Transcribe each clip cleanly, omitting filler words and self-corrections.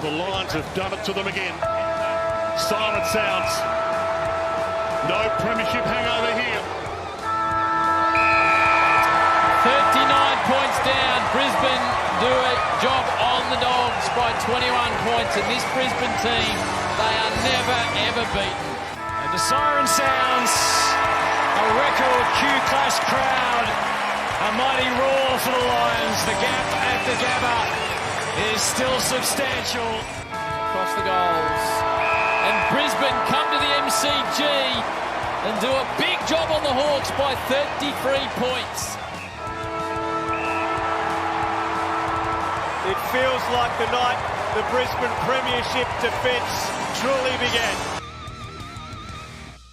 the Lions have done it to them again. Silent sounds. No premiership hangover here. 39 points down. Brisbane do a job on the Dogs by 21 points. And this Brisbane team, they are never, ever beaten. And the siren sounds. A record Q-class crowd. A mighty roar for the Lions. The gap at the Gabba is still substantial. Across the goals. And Brisbane come to the MCG and do a big job on the Hawks by 33 points. It feels like the night the Brisbane Premiership defence truly began.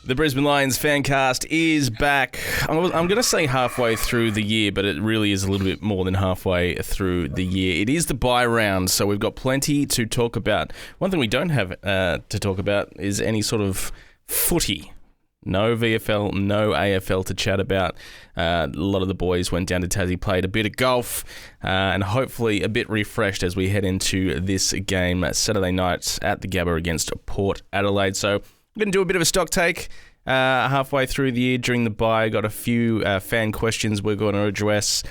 The Brisbane Lions fancast is back. I'm going to say halfway through the year, but it really is a little bit more than halfway through the year. It is the bye round, so we've got plenty to talk about. One thing we don't have to talk about is any sort of footy. No VFL, no AFL to chat about. A lot of the boys went down to Tassie, played a bit of golf, and hopefully a bit refreshed as we head into this game Saturday night at the Gabba against Port Adelaide. So I'm going to do a bit of a stock take halfway through the year during the bye. Got a few fan questions we're going to address.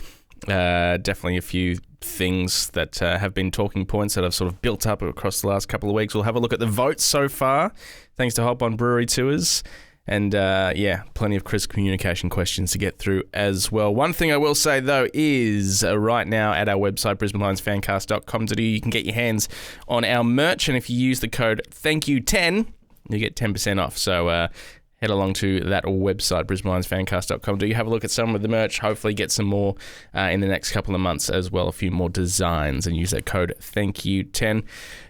Definitely a few things that have been talking points that have sort of built up across the last couple of weeks. We'll have a look at the votes so far, thanks to Hop on Brewery Tours. And plenty of crisp communication questions to get through as well. One thing I will say, though, is right now at our website, brisbanelionsfancast.com.au, you can get your hands on our merch. And if you use the code THANKYOU10, you get 10% off. So head along to that website, brisbanelionsfancast.com.au. You have a look at some of the merch. Hopefully get some more in the next couple of months as well. A few more designs, and use that code THANKYOU10.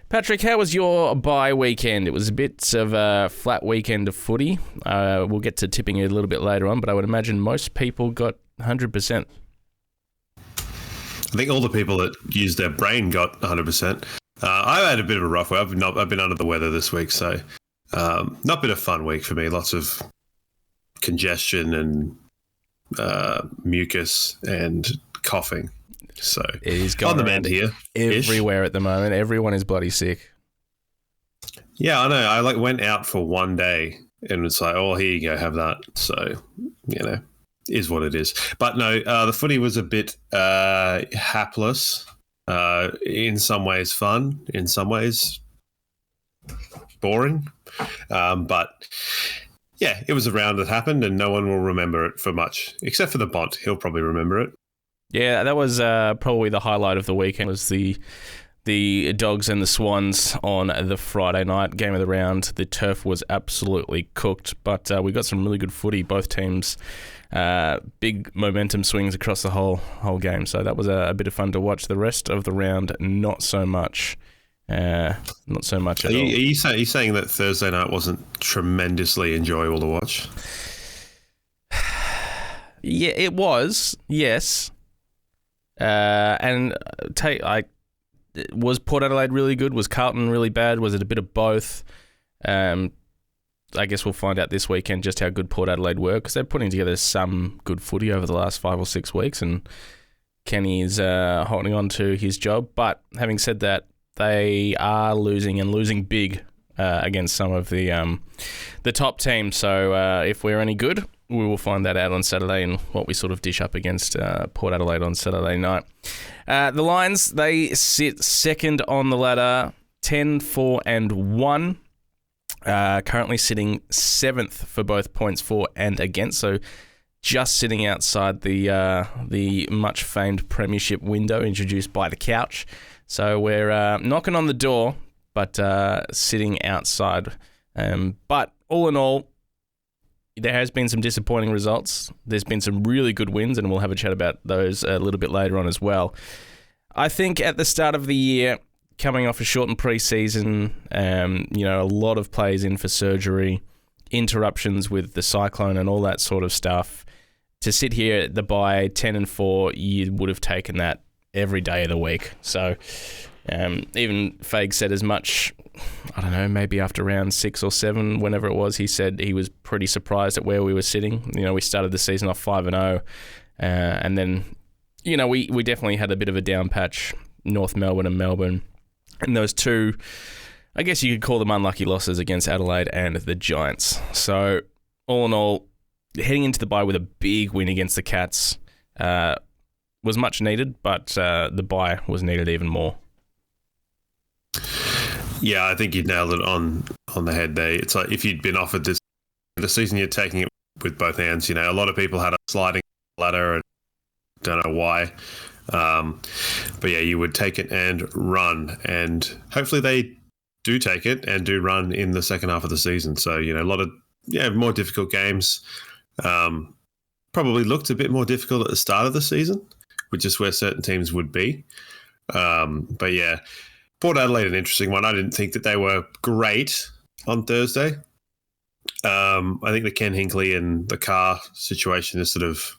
Patrick, how was your bye weekend? It was a bit of a flat weekend of footy. We'll get to tipping it a little bit later on, but I would imagine most people got 100%. I think all the people that used their brain got 100%. I had a bit of a rough week. I've been under the weather this week, so not been a fun week for me. Lots of congestion and mucus and coughing. So it is going on the mend here everywhere at the moment. Everyone is bloody sick. Yeah, I know. I went out for one day and it's like, oh, here you go, have that. So, is what it is. But no, the footy was a bit hapless. In some ways fun, in some ways boring. But yeah, it was a round that happened and no one will remember it for much, except for the Bont. He'll probably remember it. Yeah, that was probably the highlight of the weekend, was the Dogs and the Swans on the Friday night game of the round. The turf was absolutely cooked, but we got some really good footy. Both teams, big momentum swings across the whole game. So that was a bit of fun to watch. The rest of the round, not so much. Not so much at all. Are you saying that Thursday night wasn't tremendously enjoyable to watch? Yeah, it was. Yes. Was Port Adelaide really good? Was Carlton really bad? Was it a bit of both? I guess we'll find out this weekend just how good Port Adelaide were, because they're putting together some good footy over the last 5 or 6 weeks, and Kenny is holding on to his job. But having said that, they are losing big against some of the top teams. So if we're any good, we will find that out on Saturday and what we sort of dish up against Port Adelaide on Saturday night. The Lions, they sit second on the ladder, 10-4-1. Currently sitting 7th for both points for and against, so just sitting outside the much famed premiership window introduced by the couch. So we're knocking on the door, but sitting outside. But all in all, there has been some disappointing results. There's been some really good wins, and we'll have a chat about those a little bit later on as well. I think at the start of the year, coming off a shortened pre-season, a lot of players in for surgery, interruptions with the cyclone and all that sort of stuff, to sit here at the bye 10-4, you would have taken that every day of the week. So even Fague said as much, I don't know, maybe after round 6 or 7, whenever it was, he said he was pretty surprised at where we were sitting. We started the season off 5-0, and then, we definitely had a bit of a down patch, North Melbourne and Melbourne, And those two, I guess you could call them unlucky losses against Adelaide and the Giants. So all in all, heading into the bye with a big win against the Cats was much needed, but the bye was needed even more. Yeah, I think you nailed it on the head there. It's like if you'd been offered this season, you're taking it with both hands. You know, a lot of people had a sliding ladder and don't know why. But yeah, you would take it and run. And hopefully they do take it and do run in the second half of the season. So, you know, a lot of more difficult games. Probably looked a bit more difficult at the start of the season, which is where certain teams would be. But yeah, Port Adelaide, an interesting one. I didn't think that they were great on Thursday. I think the Ken Hinkley and the Carr situation is sort of...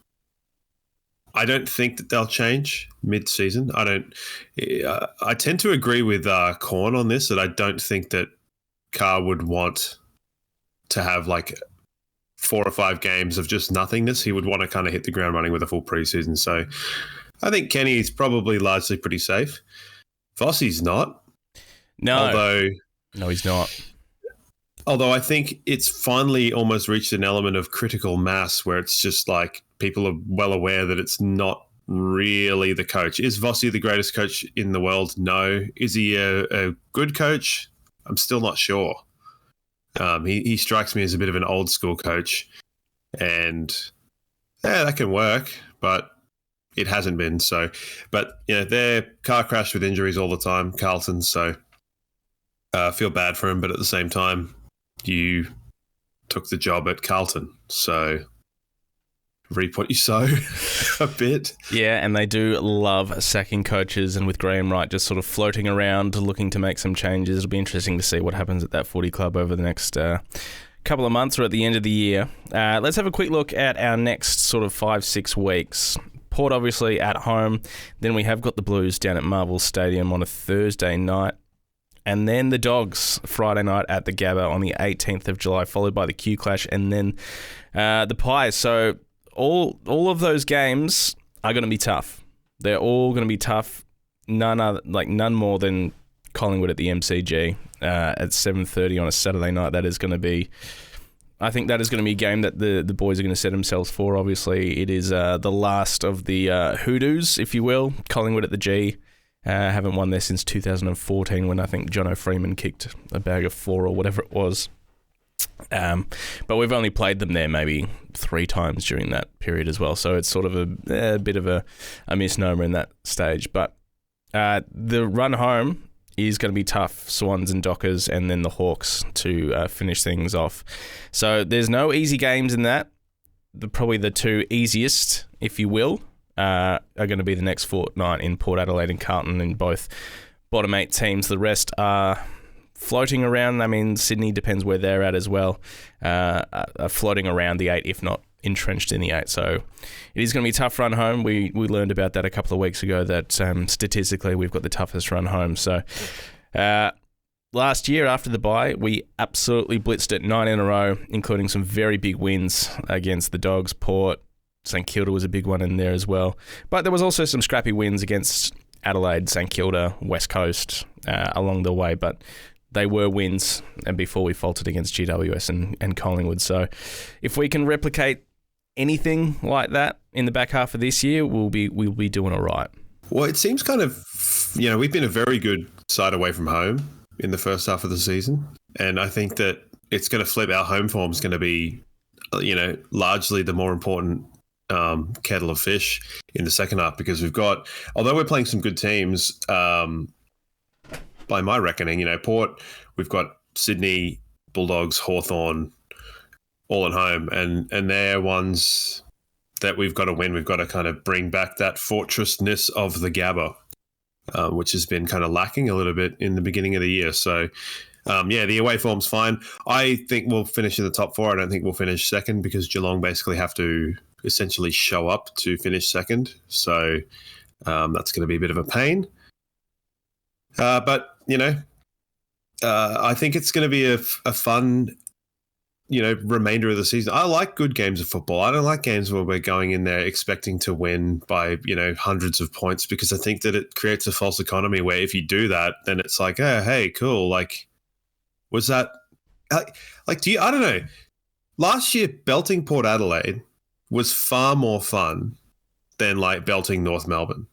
I don't think that they'll change mid-season. I tend to agree with Corn on this, that I don't think that Carr would want to have like 4 or 5 games of just nothingness. He would want to kind of hit the ground running with a full preseason. So I think Kenny's probably largely pretty safe. Vossi's not. No, he's not. Although I think it's finally almost reached an element of critical mass where it's just like people are well aware that it's not really the coach. Is Vossi the greatest coach in the world? No. Is he a good coach? I'm still not sure. He strikes me as a bit of an old school coach, and that can work, but it hasn't been. So, but they're car crash with injuries all the time, Carlton. So, feel bad for him, but at the same time, you took the job at Carlton, so reap what you sow a bit. Yeah, and they do love sacking coaches, and with Graham Wright just sort of floating around looking to make some changes, it'll be interesting to see what happens at that footy club over the next couple of months or at the end of the year. Let's have a quick look at our next sort of 5-6 weeks. Port obviously at home, then we have got the Blues down at Marvel Stadium on a Thursday night. And then the Dogs Friday night at the Gabba on the 18th of July, followed by the Q Clash, and then the Pies. So all of those games are going to be tough. They're all going to be tough. None more than Collingwood at the MCG at 7:30 on a Saturday night. That is going to be, I think that is going to be a game that the boys are going to set themselves for. Obviously, it is the last of the hoodoos, if you will. Collingwood at the G. Haven't won there since 2014 when I think Jono Freeman kicked a bag of 4 or whatever it was. But we've only played them there maybe 3 times during that period as well. So it's sort of a bit of a misnomer in that stage. But the run home is going to be tough. Swans and Dockers and then the Hawks to finish things off. So there's no easy games in that. Probably the 2 easiest, if you will, are going to be the next fortnight in Port Adelaide and Carlton, in both bottom 8 teams. The rest are floating around. I mean, Sydney depends where they're at as well. Are floating around the 8, if not entrenched in the 8. So it is going to be a tough run home. We learned about that a couple of weeks ago, that statistically we've got the toughest run home. So last year after the bye, we absolutely blitzed it 9 in a row, including some very big wins against the Dogs, Port. St Kilda was a big one in there as well. But there was also some scrappy wins against Adelaide, St Kilda, West Coast along the way. But they were wins, and before we faltered against GWS and Collingwood. So if we can replicate anything like that in the back half of this year, we'll be doing all right. Well, it seems kind of, we've been a very good side away from home in the first half of the season. And I think that it's going to flip. Our home form is going to be, largely the more important kettle of fish in the second half, because we've got, although we're playing some good teams, by my reckoning, Port, we've got Sydney, Bulldogs, Hawthorn, all at home, and they're ones that we've got to win. We've got to kind of bring back that fortressness of the Gabba, which has been kind of lacking a little bit in the beginning of the year. So, the away form's fine. I think we'll finish in the top 4. I don't think we'll finish second, because Geelong basically have to essentially show up to finish second. So that's going to be a bit of a pain. But I think it's going to be a fun remainder of the season. I like good games of football. I don't like games where we're going in there expecting to win by, hundreds of points, because I think that it creates a false economy where if you do that, then it's like, oh, hey, cool. Like, was that I don't know. Last year, belting Port Adelaide was far more fun than like belting North Melbourne.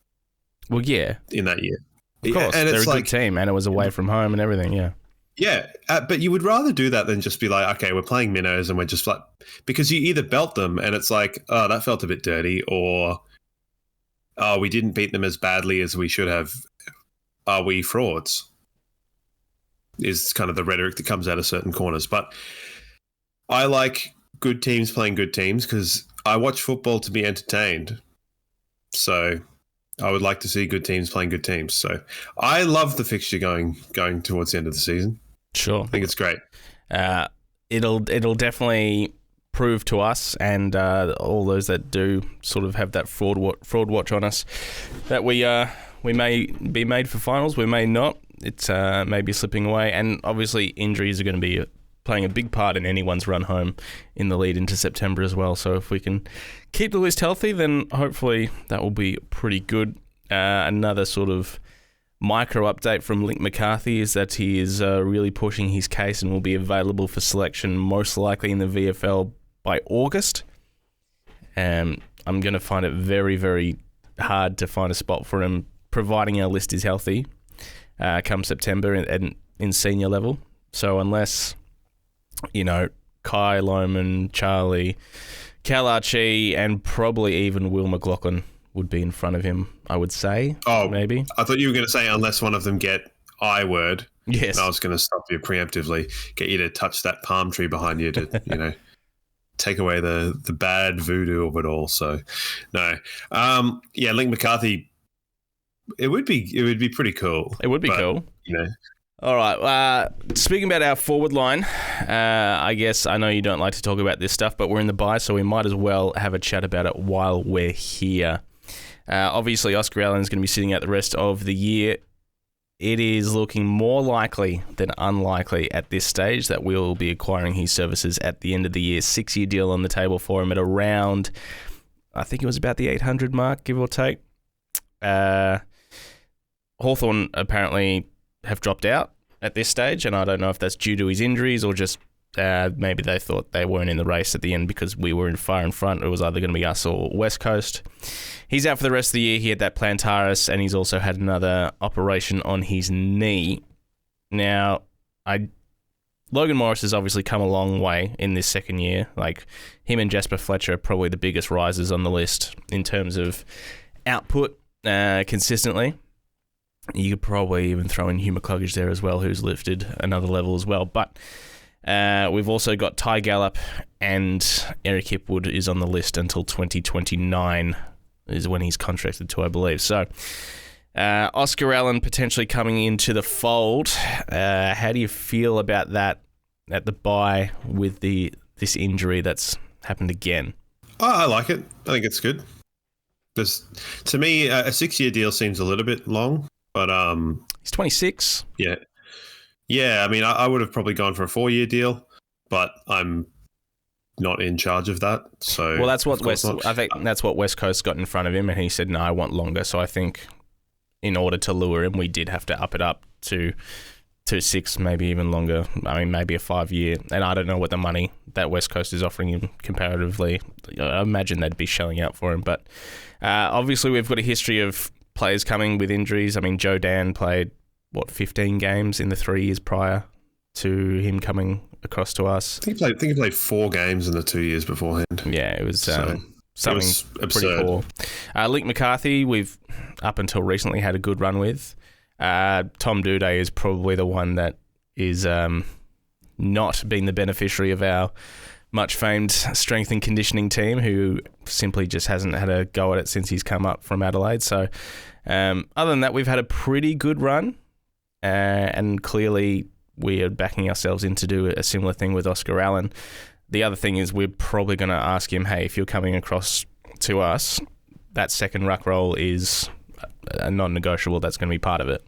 Well, yeah. In that year. Of course. And they're it's a good team, and it was away from home and everything, yeah. Yeah, but you would rather do that than just be like, okay, we're playing minnows and we're just like, because you either belt them and it's like, oh, that felt a bit dirty, or oh, we didn't beat them as badly as we should have. Are we frauds? Is kind of the rhetoric that comes out of certain corners. But I like good teams playing good teams because I watch football to be entertained. So I would like to see good teams playing good teams. So I love the fixture going towards the end of the season. Sure. I think it's great. It'll definitely prove to us and all those that do sort of have that fraud watch on us that we may be made for finals, we may not. It's maybe slipping away, and obviously injuries are going to be playing a big part in anyone's run home in the lead into September as well. So if we can keep the list healthy, then hopefully that will be pretty good. Another sort of micro update from Link McCarthy is that he is really pushing his case and will be available for selection most likely in the VFL by August. I'm going to find it very, very hard to find a spot for him, providing our list is healthy come September and in senior level. So unless, Kai Loman, Charlie, Cal Archie, and probably even Will McLaughlin would be in front of him, I would say. Oh, maybe. I thought you were going to say unless one of them get I word. Yes. And I was going to stop you preemptively, get you to touch that palm tree behind you to, take away the bad voodoo of it all. So, no. Link McCarthy, it would be pretty cool. It would be cool. All right. Speaking about our forward line, I guess I know you don't like to talk about this stuff, but we're in the bye, so we might as well have a chat about it while we're here. Obviously, Oscar Allen is going to be sitting out the rest of the year. It is looking more likely than unlikely at this stage that we'll be acquiring his services at the end of the year. 6-year deal on the table for him at around, I think it was about the 800 mark, give or take. Hawthorn apparently have dropped out at this stage, and I don't know if that's due to his injuries or just maybe they thought they weren't in the race at the end because we were far in front. It was either going to be us or West Coast. He's out for the rest of the year. He had that plantaris, and he's also had another operation on his knee. Now, Logan Morris has obviously come a long way in this second year. Like, him and Jasper Fletcher are probably the biggest risers on the list in terms of output consistently. You could probably even throw in Hugh McCluggage there as well, who's lifted another level as well. But we've also got Ty Gallup, and Eric Hipwood is on the list until 2029 is when he's contracted to, I believe. So Oscar Allen potentially coming into the fold. How do you feel about that at the bye with this injury that's happened again? Oh, I like it. I think it's good. To me, a 6-year deal seems a little bit long. But he's 26. Yeah. I mean, I would have probably gone for a 4-year deal, but I'm not in charge of that. So well, that's what I think that's what West Coast got in front of him, and he said, "No, I want longer." So I think, in order to lure him, we did have to up it up to 6, maybe even longer. I mean, maybe a 5-year. And I don't know what the money that West Coast is offering him comparatively. I imagine they'd be shelling out for him, but obviously we've got a history of players coming with injuries. I mean, Joe Dan played, 15 games in the 3 years prior to him coming across to us. I think he played 4 games in the 2 years beforehand. Yeah, it was something it was pretty poor. Link McCarthy, we've up until recently had a good run with. Tom Duday is probably the one that is not being the beneficiary of our much-famed strength and conditioning team, who simply just hasn't had a go at it since he's come up from Adelaide. So other than that, we've had a pretty good run, and clearly we are backing ourselves in to do a similar thing with Oscar Allen. The other thing is we're probably going to ask him, hey, if you're coming across to us, that second ruck role is a non-negotiable. That's going to be part of it.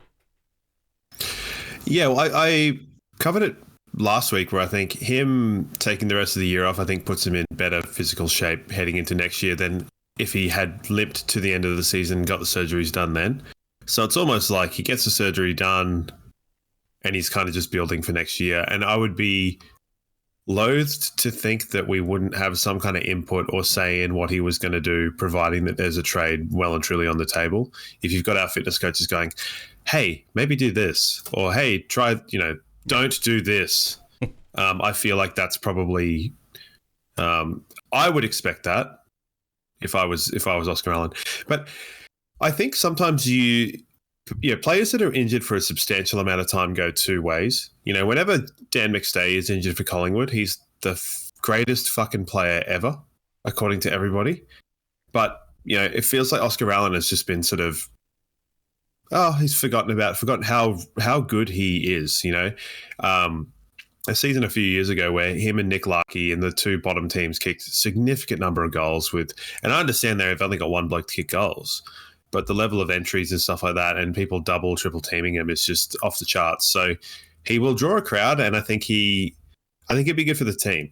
Yeah, well, I covered it last week, where I think him taking the rest of the year off, I think puts him in better physical shape heading into next year than if he had limped to the end of the season and got the surgeries done then. So it's almost like he gets the surgery done and he's kind of just building for next year. And I would be loathed to think that we wouldn't have some kind of input or say in what he was going to do, providing that there's a trade well and truly on the table. If you've got our fitness coaches going, hey, maybe do this, or hey, try, don't do this. I feel like that's probably, I would expect that if I was Oscar Allen. But I think sometimes players that are injured for a substantial amount of time go two ways. Whenever Dan McStay is injured for Collingwood, he's the greatest fucking player ever, according to everybody. But, it feels like Oscar Allen has just been sort of, he's forgotten how good he is, a season a few years ago where him and Nick Larkey and the two bottom teams kicked a significant number of goals and I understand they've only got one bloke to kick goals, but the level of entries and stuff like that and people double, triple teaming him is just off the charts. So he will draw a crowd, and I think it'd be good for the team.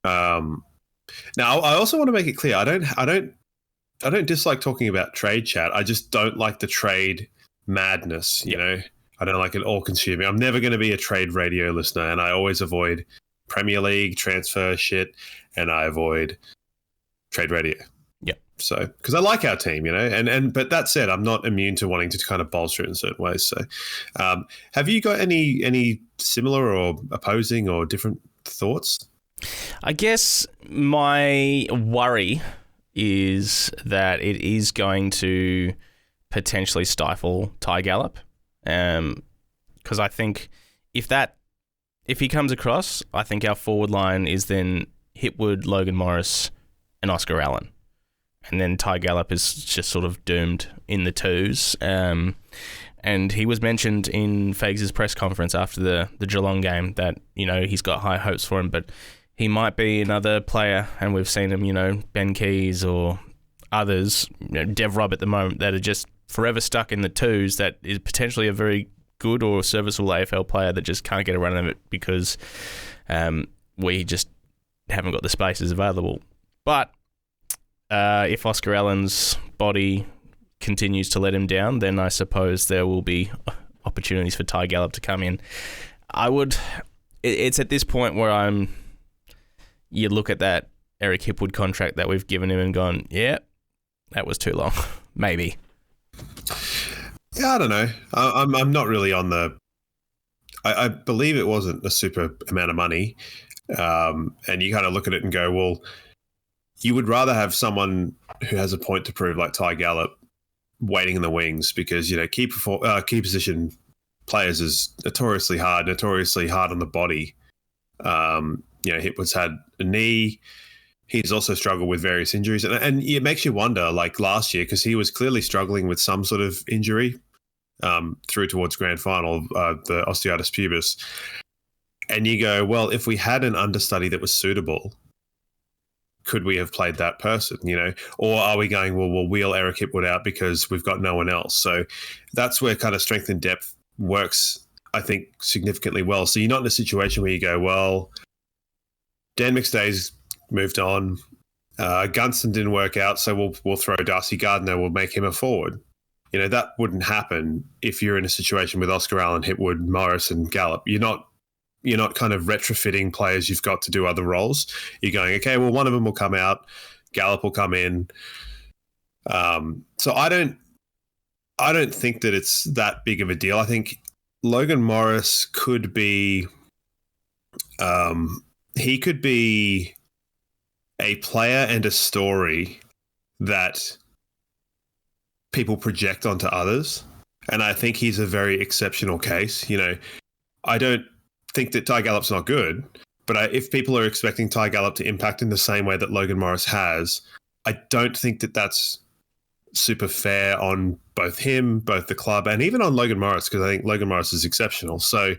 Now I also want to make it clear, I don't dislike talking about trade chat. I just don't like the trade madness, I don't like it all consuming. I'm never going to be a trade radio listener, and I always avoid Premier League transfer shit, and I avoid trade radio. Yeah. So, because I like our team, but that said, I'm not immune to wanting to kind of bolster it in certain ways. So, have you got any similar or opposing or different thoughts? I guess my worry is that it is going to potentially stifle Ty Gallop. Because I think if he comes across, I think our forward line is then Hipwood, Logan Morris, and Oscar Allen. And then Ty Gallop is just sort of doomed in the twos. And he was mentioned in Fags' press conference after the Geelong game that, he's got high hopes for him, but he might be another player, and we've seen him, Ben Keys or others, Dev Robb at the moment, that are just forever stuck in the twos, that is potentially a very good or serviceable AFL player that just can't get a run of it because we just haven't got the spaces available. But if Oscar Allen's body continues to let him down, then I suppose there will be opportunities for Ty Gallop to come in. It's at this point where you look at that Eric Hipwood contract that we've given him and gone, yeah, that was too long. Maybe. Yeah, I don't know. I'm not really on the. I believe it wasn't a super amount of money, and you kind of look at it and go, well, you would rather have someone who has a point to prove, like Ty Gallop, waiting in the wings, because key position players is notoriously hard on the body. Hipwood's had a knee. He's also struggled with various injuries. And it makes you wonder, like last year, because he was clearly struggling with some sort of injury through towards grand final, the osteitis pubis. And you go, well, if we had an understudy that was suitable, could we have played that person, Or are we going, well, we'll wheel Eric Hipwood out because we've got no one else? So that's where kind of strength and depth works, I think, significantly well. So you're not in a situation where you go, well, Dan McStay's moved on. Gunston didn't work out, so we'll throw Darcy Gardner. We'll make him a forward. That wouldn't happen if you're in a situation with Oscar Allen, Hipwood, Morris, and Gallop. You're not kind of retrofitting players you've got to do other roles. You're going, okay, well, one of them will come out, Gallop will come in. So I don't think that it's that big of a deal. I think Logan Morris could be. He could be a player and a story that people project onto others. And I think he's a very exceptional case. I don't think that Ty Gallop's not good, but if people are expecting Ty Gallop to impact in the same way that Logan Morris has, I don't think that that's super fair on both him, both the club, and even on Logan Morris, because I think Logan Morris is exceptional. So,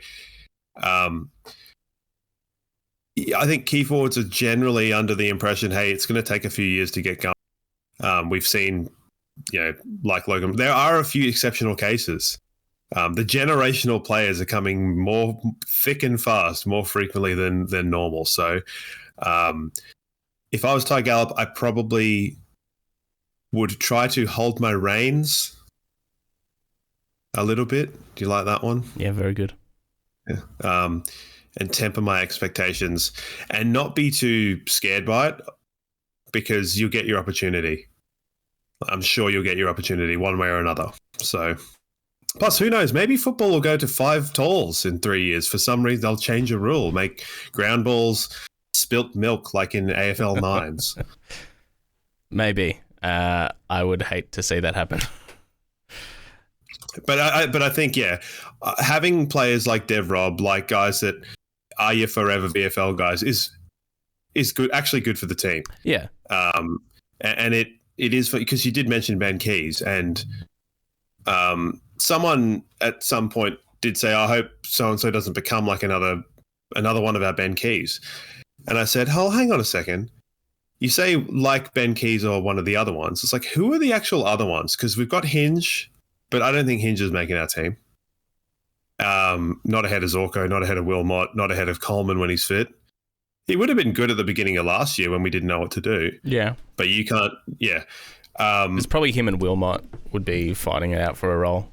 I think key forwards are generally under the impression, hey, it's going to take a few years to get going. We've seen, like Logan, there are a few exceptional cases, The generational players are coming more thick and fast, more frequently than normal. So, if I was Ty Gallup, I probably would try to hold my reins a little bit. Do you like that one? Yeah, very good. Yeah. And temper my expectations and not be too scared by it, because you'll get your opportunity. I'm sure you'll get your opportunity one way or another. So, plus, who knows? Maybe football will go to 5 talls in 3 years. For some reason, they'll change a rule, make ground balls spilt milk like in AFL 9s. Maybe. I would hate to see that happen. But I think, having players like Dev Rob, like guys that are your forever VFL guys, is good. Actually, good for the team. Yeah. And it is, because you did mention Ben Keys, and someone at some point did say, "I hope so and so doesn't become like another one of our Ben Keys." And I said, "Oh, hang on a second. You say like Ben Keys or one of the other ones. It's like, who are the actual other ones? Because we've got Hinge, but I don't think Hinge is making our team. Not ahead of Zorko, not ahead of Wilmot, not ahead of Coleman when he's fit. He would have been good at the beginning of last year when we didn't know what to do. Yeah. But you can't, it's probably him and Wilmot would be fighting it out for a role.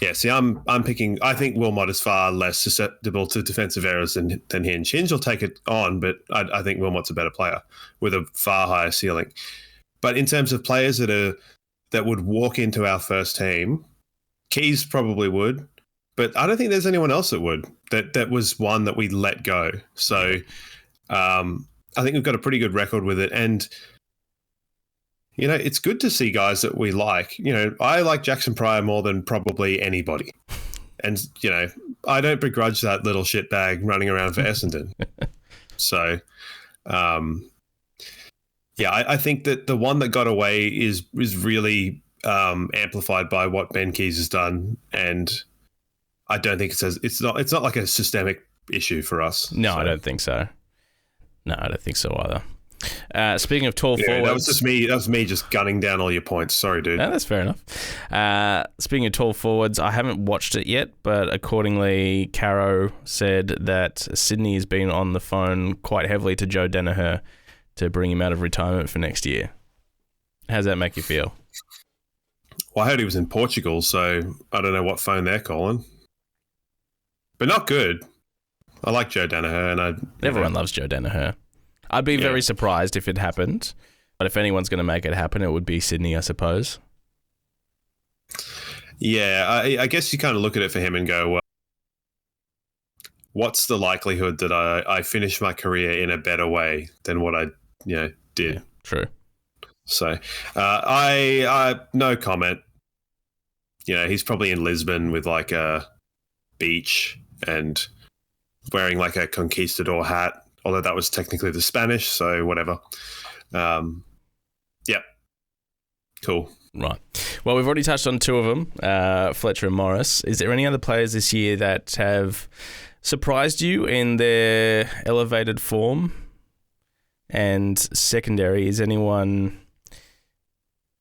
Yeah, see, I'm picking. I think Wilmot is far less susceptible to defensive errors than Hinge. Hinge will take it on, but I think Wilmot's a better player with a far higher ceiling. But in terms of players that would walk into our first team, Keys probably would, but I don't think there's anyone else that would. That was one that we let go. So I think we've got a pretty good record with it, and it's good to see guys that we like. I like Jackson Pryor more than probably anybody. And, I don't begrudge that little shitbag running around for Essendon. So, I think that the one that got away is really amplified by what Ben Keys has done. And I don't think it's not like a systemic issue for us. No, so. I don't think so. No, I don't think so either. Speaking of tall forwards, that was me just gunning down all your points. Sorry, dude. No, that's fair enough. Speaking of tall forwards, I haven't watched it yet, but accordingly, Caro said that Sydney has been on the phone quite heavily to Joe Danaher to bring him out of retirement for next year. How's that make you feel? Well, I heard he was in Portugal, so I don't know what phone they're calling, but not good. I like Joe Danaher, and everyone loves Joe Danaher. I'd be very surprised if it happened, but if anyone's going to make it happen, it would be Sydney, I suppose. Yeah, I guess you kind of look at it for him and go, well, what's the likelihood that I finish my career in a better way than what I did? Yeah, true. So I no comment. He's probably in Lisbon with like a beach and wearing like a conquistador hat. Although that was technically the Spanish, so whatever. Cool. Right. Well, we've already touched on 2 of them, Fletcher and Morris. Is there any other players this year that have surprised you in their elevated form? And secondary, is anyone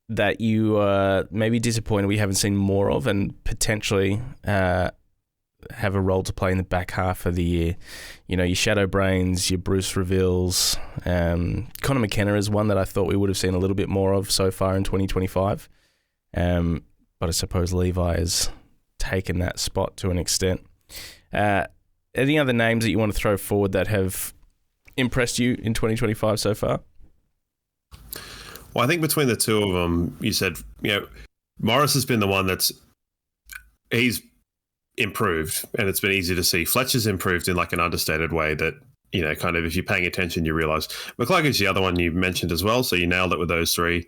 that you are maybe disappointed we haven't seen more of and potentially have a role to play in the back half of the year? Your Shadow Brains, your Bruce Reveals. Connor McKenna is one that I thought we would have seen a little bit more of so far in 2025. But I suppose Levi has taken that spot to an extent. Any other names that you want to throw forward that have impressed you in 2025 so far? Well, I think between the 2 of them, you said, Morris has been the one he's improved, and it's been easy to see. Fletcher's improved in like an understated way that, kind of if you're paying attention, you realise. McCluggage, the other one you mentioned as well, so you nailed it with those 3.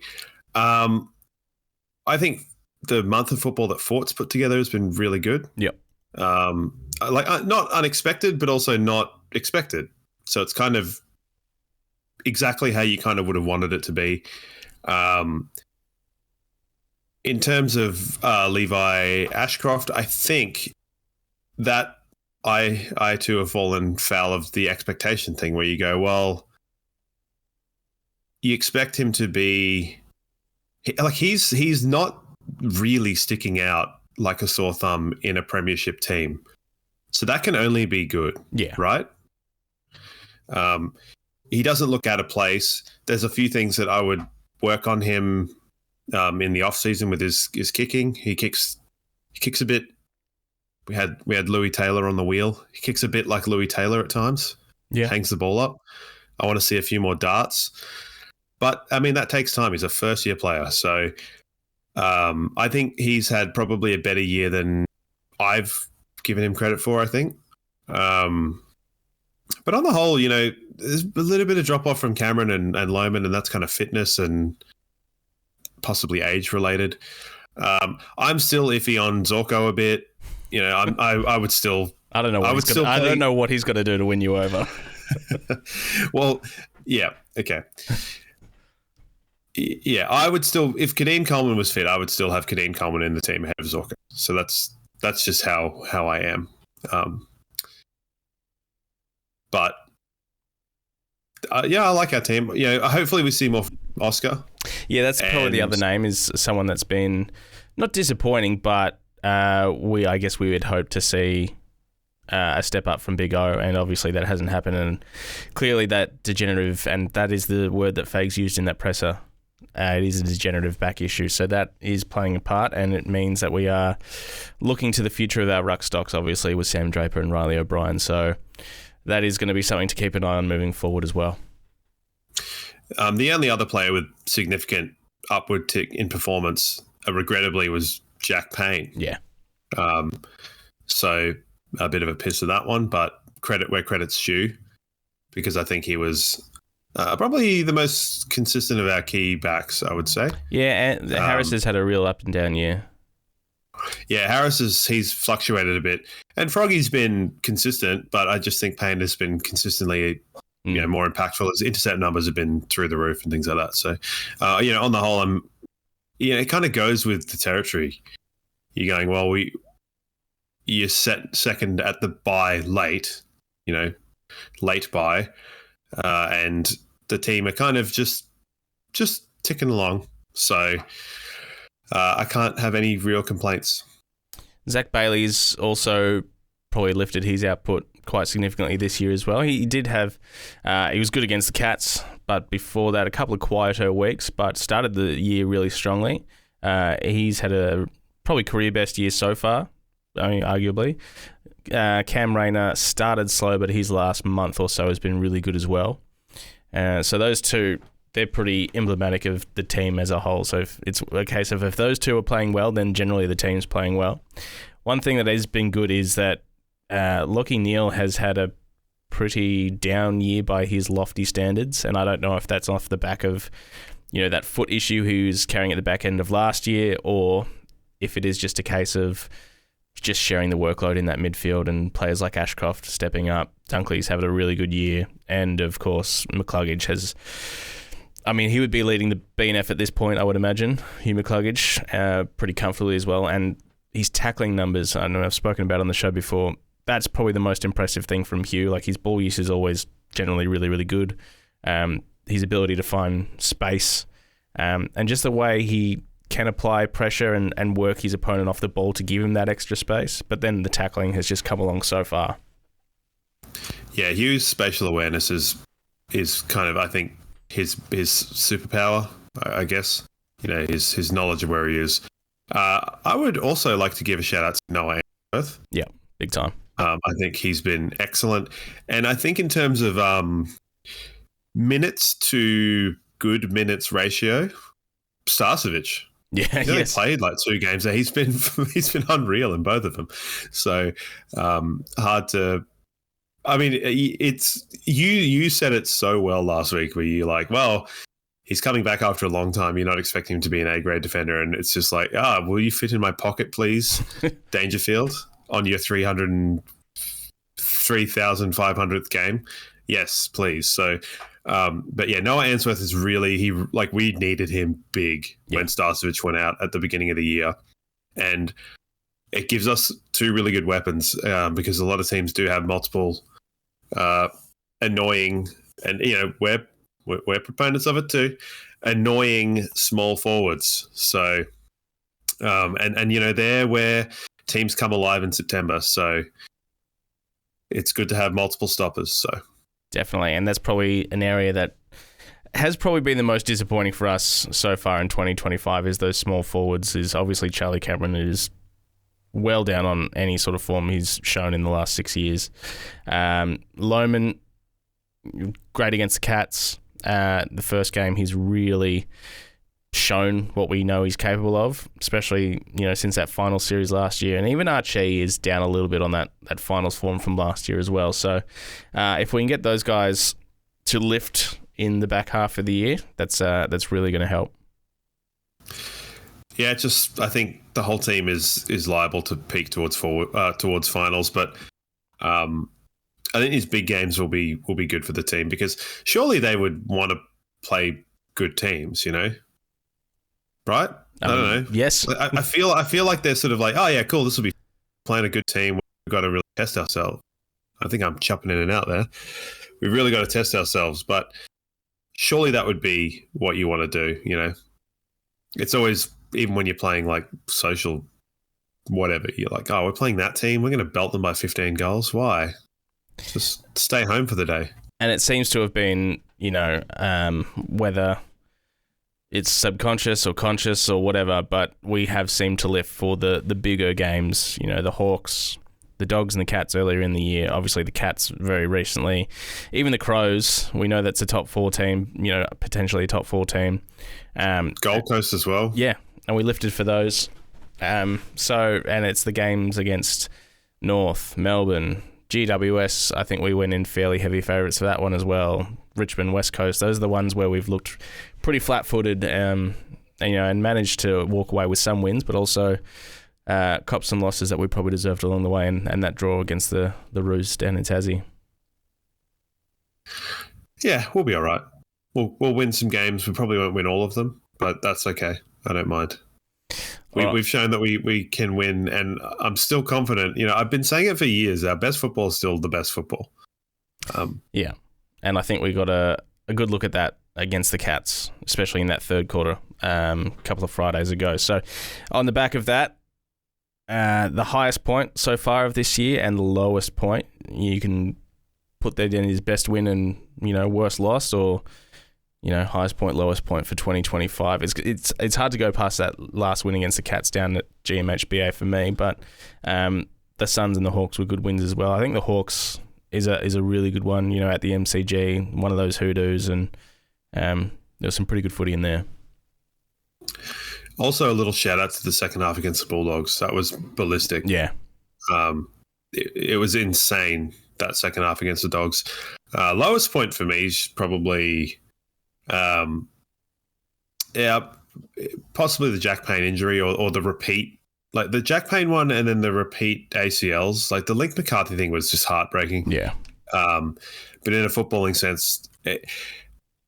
I think the month of football that Fort's put together has been really good. Yep. Not unexpected, but also not expected. So it's kind of exactly how you kind of would have wanted it to be. In terms of Levi Ashcroft, I think that I too have fallen foul of the expectation thing where you go, well, you expect him to be like he's not really sticking out like a sore thumb in a premiership team. So that can only be good. Yeah. Right? He doesn't look out of place. There's a few things that I would work on him in the off season with his kicking. He kicks a bit. We had Louis Taylor on the wheel. He kicks a bit like Louis Taylor at times. Yeah. Hangs the ball up. I want to see a few more darts. But, I mean, that takes time. He's a first-year player. So I think he's had probably a better year than I've given him credit for, I think. But on the whole, you know, there's a little bit of drop-off from Cameron and Lohman, and that's kind of fitness and possibly age-related. I'm still iffy on Zorko a bit. You know, I would still... I don't know what he's going to do to win you over. Well, yeah, okay. Yeah, I would still... If Kadeem Coleman was fit, I would still have Kadeem Coleman in the team ahead of Zorko. So that's just how I am. But... yeah, I like our team. You know, hopefully we see more from Oscar. Yeah, that's probably the other name, is someone that's been not disappointing, but I guess we would hope to see a step up from Big O, and obviously that hasn't happened. And clearly that degenerative, and that is the word that Fags used in that presser, it is a degenerative back issue. So that is playing a part, and it means that we are looking to the future of our ruck stocks, obviously, with Sam Draper and Riley O'Brien. So that is going to be something to keep an eye on moving forward as well. The only other player with significant upward tick in performance, regrettably, was Jack Payne. Yeah. So a bit of a piss of that one, but credit where credit's due, because I think he was probably the most consistent of our key backs, I would say. Yeah, and Harris has had a real up and down year. Yeah, he's fluctuated a bit, and Froggy's been consistent, but I just think Payne has been consistently, more impactful. His intercept numbers have been through the roof and things like that. So, on the whole, it kind of goes with the territory. You're going, well, you're set second at the bye late, late bye, and the team are kind of just ticking along. So I can't have any real complaints. Zach Bailey's also probably lifted his output quite significantly this year as well. He did have, he was good against the Cats, but before that, a couple of quieter weeks, but started the year really strongly. He's had a probably career best year so far, arguably. Cam Rayner started slow, but his last month or so has been really good as well. So those two, they're pretty emblematic of the team as a whole. So if it's a case of if those two are playing well, then generally the team's playing well. One thing that has been good is that Lockie Neal has had a pretty down year by his lofty standards, and I don't know if that's off the back of that foot issue he was carrying at the back end of last year, or if it is just a case of just sharing the workload in that midfield and players like Ashcroft stepping up. Dunkley's having a really good year, and of course McCluggage has... he would be leading the BNF at this point, I would imagine, Hugh McCluggage, pretty comfortably as well. And his tackling numbers, I know I've spoken about on the show before, that's probably the most impressive thing from Hugh. Like, his ball use is always generally really, really good. His ability to find space, and just the way he can apply pressure and work his opponent off the ball to give him that extra space. But then the tackling has just come along so far. Yeah, Hugh's spatial awareness is kind of, I think, his superpower, I guess. His knowledge of where he is. I would also like to give a shout out to Noah Ainsworth. Yeah, big time. I think he's been excellent. And I think in terms of minutes to good minutes ratio, Starcevic. Yeah, he's only played like 2 games there. He's been unreal in both of them. So hard to... it's you said it so well last week, where you're like, well, he's coming back after a long time. You're not expecting him to be an A-grade defender, and it's just like, will you fit in my pocket, please, Dangerfield, on your 3,500th game? Yes, please. So, but yeah, Noah Ainsworth is really, we needed him big when Starcevic went out at the beginning of the year, and it gives us 2 really good weapons, because a lot of teams do have multiple annoying, and we're proponents of it too, annoying small forwards. So And they're where teams come alive in September. So it's good to have multiple stoppers. So definitely, and that's probably an area that has probably been the most disappointing for us so far in 2025 is those small forwards. Is obviously Charlie Cameron is well down on any sort of form he's shown in the last 6 years. Lohman, great against the Cats. The first game, he's really shown what we know he's capable of, especially since that final series last year. And even Archie is down a little bit on that finals form from last year as well. So if we can get those guys to lift in the back half of the year, that's really going to help. Yeah, I think the whole team is liable to peak towards finals, but I think these big games will be good for the team because surely they would want to play good teams, right? I don't know. Yes, I feel like they're sort of like, oh yeah, cool. This will be playing a good team. We've got to really test ourselves. I think I'm chopping in and out there. We've really got to test ourselves, but surely that would be what you want to do. It's always, even when you're playing like social whatever, you're like, oh, we're playing that team. We're going to belt them by 15 goals. Why? Just stay home for the day. And it seems to have been, whether it's subconscious or conscious or whatever, but we have seemed to lift for the bigger games, the Hawks, the Dogs and the Cats earlier in the year. Obviously the Cats very recently. Even the Crows, we know that's a top 4 team, potentially a top 4 team. Gold Coast as well. Yeah, and we lifted for those. And it's the games against North, Melbourne, GWS. I think we went in fairly heavy favourites for that one as well. Richmond, West Coast. Those are the ones where we've looked pretty flat-footed, and managed to walk away with some wins, but also cop some losses that we probably deserved along the way, and that draw against the Roos down in Tassie. Yeah, we'll be all right. We'll win some games. We probably won't win all of them, but that's okay. I don't mind. We've shown that we can win, and I'm still confident. I've been saying it for years. Our best football is still the best football. Yeah, and I think we got a good look at that against the Cats, especially in that third quarter a couple of Fridays ago. So on the back of that, the highest point so far of this year and the lowest point, you can put that in as best win and worst loss, or highest point, lowest point for 2025. It's hard to go past that last win against the Cats down at GMHBA for me, but the Suns and the Hawks were good wins as well. I think the Hawks is a really good one, at the MCG, one of those hoodoos, and there was some pretty good footy in there. Also, a little shout out to the second half against the Bulldogs. That was ballistic. Yeah. It was insane, that second half against the Dogs. Lowest point for me is probably, possibly the Jack Payne injury or the repeat. Like the Jack Payne one and then the repeat ACLs. Like the Link McCarthy thing was just heartbreaking. Yeah. But in a footballing sense,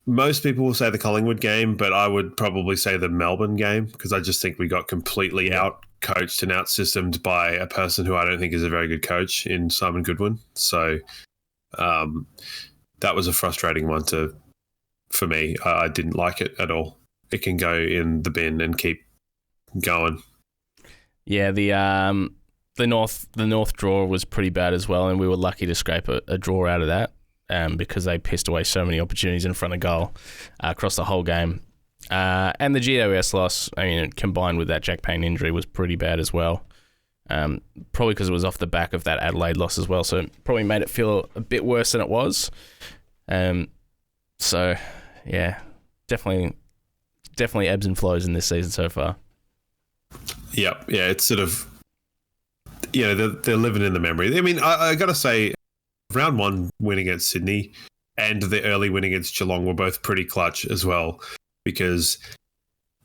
most people will say the Collingwood game, but I would probably say the Melbourne game because I just think we got completely out-coached and out-systemed by a person who I don't think is a very good coach in Simon Goodwin. So that was a frustrating one for me. I didn't like it at all. It can go in the bin and keep going. Yeah, the North draw was pretty bad as well, and we were lucky to scrape a draw out of that. Because they pissed away so many opportunities in front of goal across the whole game. And the GWS loss, combined with that Jack Payne injury, was pretty bad as well. Probably because it was off the back of that Adelaide loss as well, so it probably made it feel a bit worse than it was. So, yeah, definitely ebbs and flows in this season so far. Yeah, it's sort of, they're living in the memory. I got to say, round 1 win against Sydney and the early win against Geelong were both pretty clutch as well because,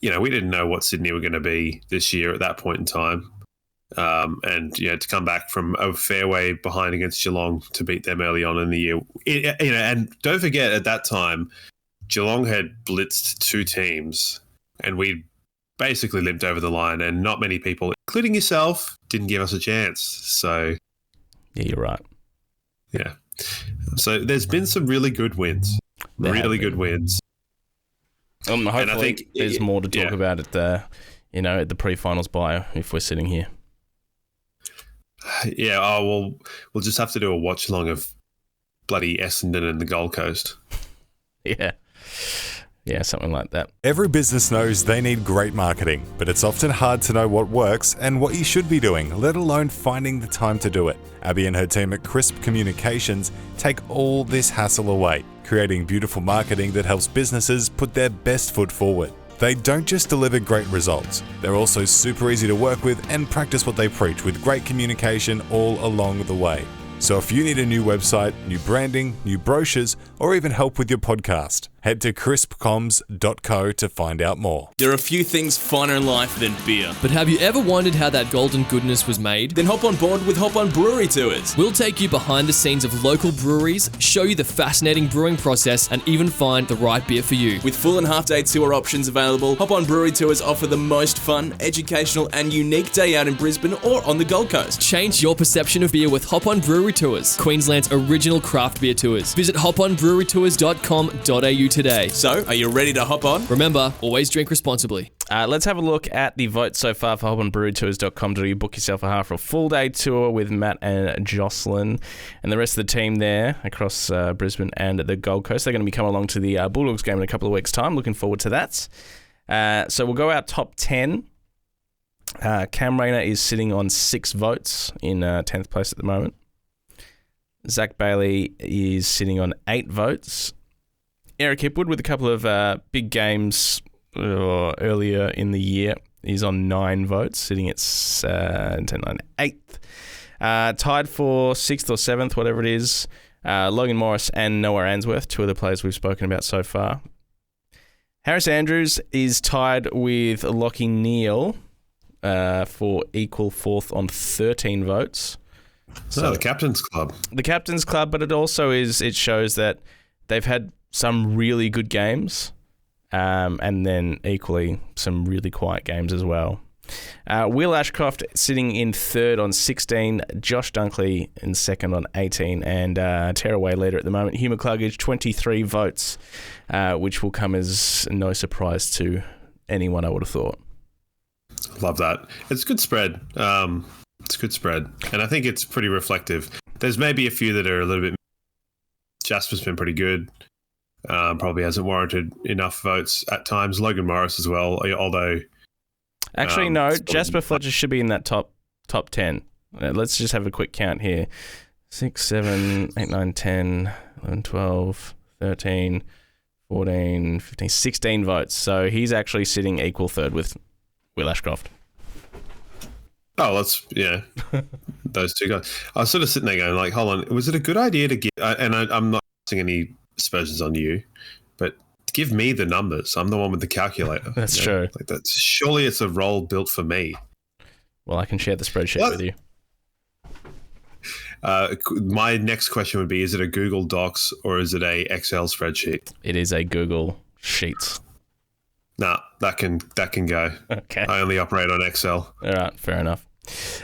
we didn't know what Sydney were going to be this year at that point in time. And, to come back from a fairway behind against Geelong to beat them early on in the year. And don't forget at that time, Geelong had blitzed 2 teams and we basically limped over the line and not many people, including yourself, didn't give us a chance. So, yeah, you're right. Yeah. So there's been some really good wins. Really good wins. Hopefully I think there's more to talk about at the pre-finals bye if we're sitting here. Yeah, we'll just have to do a watch-along of bloody Essendon and the Gold Coast. Yeah, something like that. Every business knows they need great marketing, but it's often hard to know what works and what you should be doing, let alone finding the time to do it. Abby and her team at Crisp Communications take all this hassle away, creating beautiful marketing that helps businesses put their best foot forward. They don't just deliver great results, they're also super easy to work with and practice what they preach with great communication all along the way. So if you need a new website, new branding, new brochures, or even help with your podcast, head to crispcoms.co to find out more. There are a few things finer in life than beer. But have you ever wondered how that golden goodness was made? Then hop on board with Hop On Brewery Tours. We'll take you behind the scenes of local breweries, show you the fascinating brewing process, and even find the right beer for you. With full and half-day tour options available, Hop On Brewery Tours offer the most fun, educational, and unique day out in Brisbane or on the Gold Coast. Change your perception of beer with Hop On Brewery Tours, Queensland's original craft beer tours. Visit hoponbrewerytours.com.au today. So, are you ready to hop on? Remember, always drink responsibly. Let's have a look at the votes so far for hoponbrewerytours.com.au. Book yourself a half or a full day tour with Matt and Jocelyn and the rest of the team there across Brisbane and the Gold Coast. They're going to be coming along to the Bulldogs game in a couple of weeks' time. Looking forward to that. So we'll go our top 10. Cam Rayner is sitting on 6 votes in 10th place at the moment. Zach Bailey is sitting on 8 votes. Eric Hipwood, with a couple of big games earlier in the year, is on 9 votes, sitting at 10, 9, 8th. Tied for 6th or 7th, whatever it is, Logan Morris and Noah Answorth, 2 of the players we've spoken about so far. Harris Andrews is tied with Lockie Neal for equal 4th on 13 votes. So the Captain's Club. The Captain's Club, but it shows that they've had some really good games, and then equally some really quiet games as well. Will Ashcroft sitting in 3rd on 16, Josh Dunkley in 2nd on 18, and tearaway leader at the moment, Hugh McCluggage, 23 votes, which will come as no surprise to anyone, I would have thought. Love that. It's a good spread. It's a good spread, and I think it's pretty reflective. There's maybe a few that are a little bit... Jasper's been pretty good. Probably hasn't warranted enough votes at times. Logan Morris as well, although... Actually, no. Jasper Fletcher should be in that top 10. Let's just have a quick count here. 6, 7, 8, 9, 10, 11, 12, 13, 14, 15, 16 votes. So he's actually sitting equal 3rd with Will Ashcroft. Oh, those two guys. I was sort of sitting there going, like, hold on, was it a good idea to give... and I'm not putting any aspersions on you, but give me the numbers. I'm the one with the calculator. That's true. Like surely it's a role built for me. Well, I can share the spreadsheet with you. My next question would be, is it a Google Docs or is it a Excel spreadsheet? It is a Google Sheets. Nah, that can go. Okay. I only operate on Excel. All right, fair enough.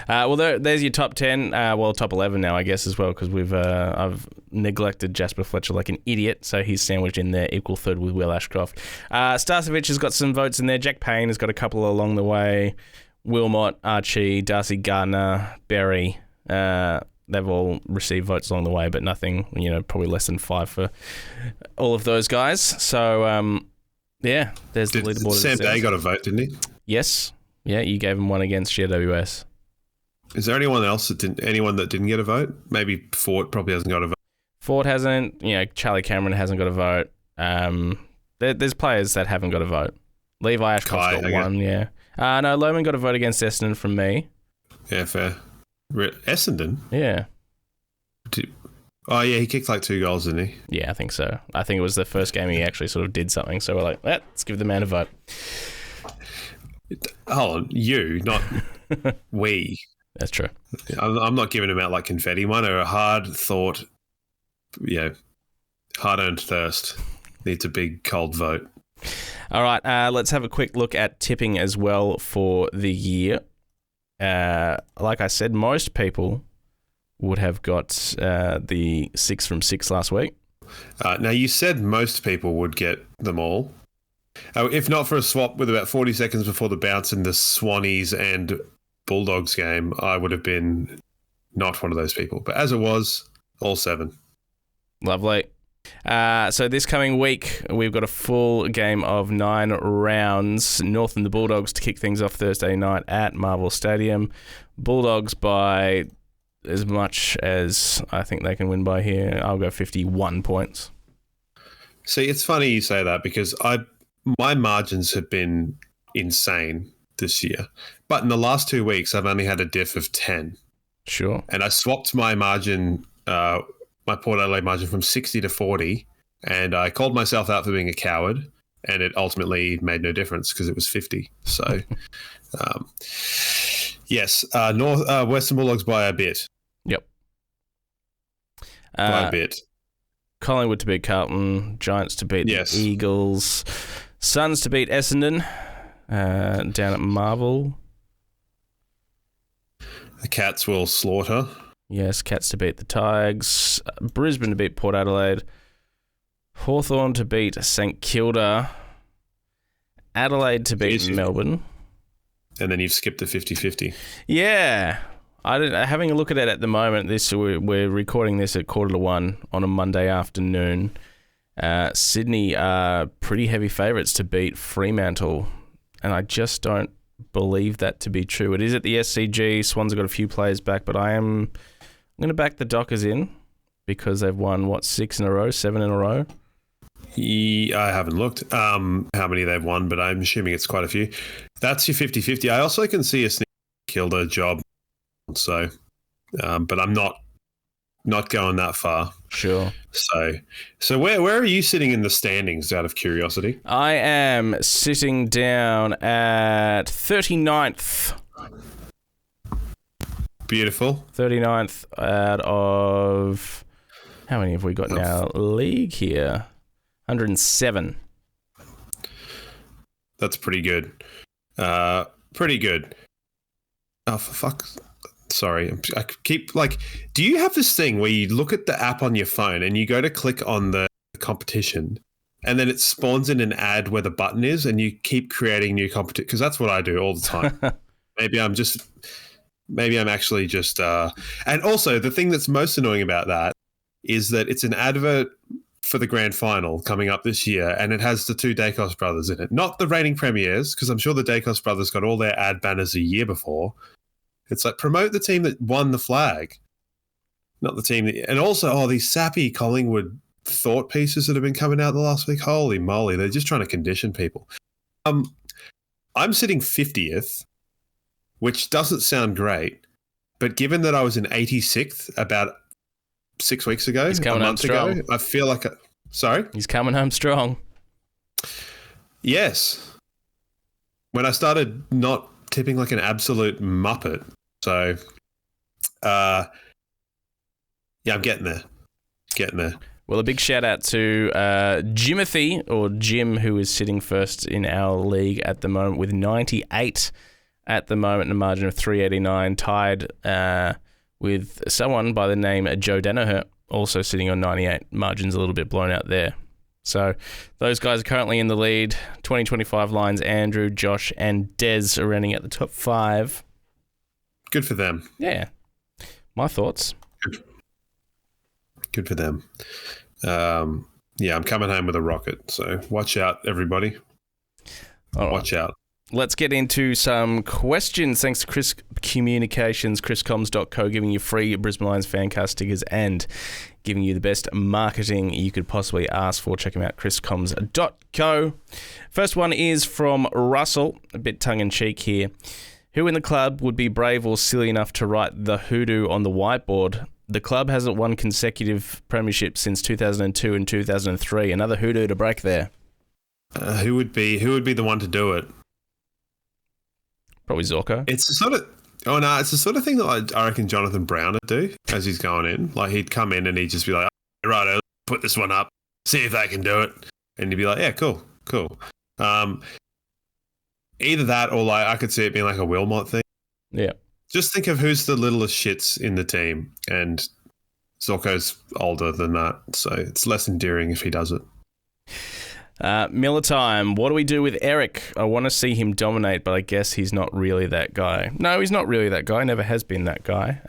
Well, there's your top 10. Top 11 now, I guess, as well, because I've neglected Jasper Fletcher like an idiot, so he's sandwiched in there, equal 3rd with Will Ashcroft. Starcevic has got some votes in there. Jack Payne has got a couple along the way. Wilmot, Archie, Darcy Gardner, Berry. They've all received votes along the way, but nothing, probably less than 5 for all of those guys. So, yeah, there's the leaderboard. Sam Day got a vote, didn't he? Yes. Yeah, you gave him one against GWS. Is there anyone else that didn't get a vote? Maybe Fort probably hasn't got a vote. Fort hasn't. Charlie Cameron hasn't got a vote. There's players that haven't got a vote. Levi Ashcroft's got one. Yeah. No, Lohman got a vote against Essendon from me. Yeah, fair. Essendon. Yeah. Oh yeah, he kicked like 2 goals, didn't he? Yeah, I think so. I think it was the first game he actually sort of did something. So we're like, let's give the man a vote. Hold on, you, not we. That's true. I'm not giving him out like confetti. Mine are a hard-thought, hard-earned thirst. Needs a big, cold vote. All right, let's have a quick look at tipping as well for the year. Like I said, most people would have got the 6 from 6 last week. Now, you said most people would get them all. If not for a swap with about 40 seconds before the bounce in the Swannies and Bulldogs game, I would have been not one of those people. But as it was, all 7. Lovely. So this coming week, we've got a full game of 9 rounds. North and the Bulldogs to kick things off Thursday night at Marvel Stadium. Bulldogs by as much as I think they can win by here. I'll go 51 points. See, it's funny you say that because my margins have been insane this year. But in the last 2 weeks, I've only had a diff of 10. Sure. And I swapped my margin, my Port Adelaide margin from 60 to 40, and I called myself out for being a coward, and it ultimately made no difference because it was 50. So, yes, Western Bulldogs by a bit. Yep. By a bit. Collingwood to beat Carlton, Giants to beat the Eagles, Suns to beat Essendon down at Marvel. The Cats will slaughter. Yes, Cats to beat the Tigers, Brisbane to beat Port Adelaide, Hawthorn to beat St Kilda, Adelaide to beat Melbourne. And then you've skipped the 50-50. Yeah. Having a look at it at the moment, we're recording this at 1:15 on a Monday afternoon. Sydney are pretty heavy favourites to beat Fremantle, and I just don't believe that to be true. It is at the SCG. Swans have got a few players back, but I'm going to back the Dockers in because they've won, 6 in a row, 7 in a row? I haven't looked how many they've won, but I'm assuming it's quite a few. That's your 50-50. I also can see a sneak Kilda job. So, but I'm not going that far. Sure. So where are you sitting in the standings, out of curiosity? I am sitting down at 39th. Beautiful. 39th out of... How many have we got now? League here. 107. That's pretty good. Pretty good. Oh, for fuck's... Sorry, I keep do you have this thing where you look at the app on your phone and you go to click on the competition and then it spawns in an ad where the button is and you keep creating new competition? Because that's what I do all the time. Maybe I'm actually just... And also, the thing that's most annoying about that is that it's an advert for the grand final coming up this year and it has the 2 Dacos brothers in it. Not the reigning premiers, because I'm sure the Dacos brothers got all their ad banners a year before. It's like, promote the team that won the flag, not the team that... And also, these sappy Collingwood thought pieces that have been coming out the last week. Holy moly, they're just trying to condition people. I'm sitting 50th, which doesn't sound great, but given that I was in 86th about 6 weeks ago, he's coming home strong. I feel like... Sorry? He's coming home strong. Yes. When I started not tipping like an absolute muppet. So, yeah, I'm getting there. Well, a big shout out to Jimothy, or Jim, who is sitting first in our league at the moment with 98 at the moment, in a margin of 389, tied with someone by the name of Joe Danaher, also sitting on 98. Margin's a little bit blown out there. So those guys are currently in the lead. 2025 lines, Andrew, Josh, and Des are running at the top 5. Good for them. Yeah. My thoughts. Good for them. Yeah, I'm coming home with a rocket, so watch out, everybody. Watch out. Let's get into some questions. Thanks to Chris Communications, chriscoms.co, giving you free Brisbane Lions Fancast stickers and giving you the best marketing you could possibly ask for. Check them out, chriscoms.co. First one is from Russell, a bit tongue-in-cheek here. Who in the club would be brave or silly enough to write the hoodoo on the whiteboard? The club hasn't won consecutive premierships since 2002 and 2003. Another hoodoo to break there. Who would be the one to do it? Probably Zorko. It's the sort of thing that I reckon Jonathan Brown would do as he's going in. Like, he'd come in and he'd just be like, right, I'll put this one up, see if they can do it. And he'd be like, yeah, cool. Either that or I could see it being like a Wilmot thing. Yeah. Just think of who's the littlest shits in the team, and Zorko's older than that, so it's less endearing if he does it. Miller time. What do we do with Eric? I want to see him dominate, but I guess he's not really that guy. No, he's not really that guy. Never has been that guy.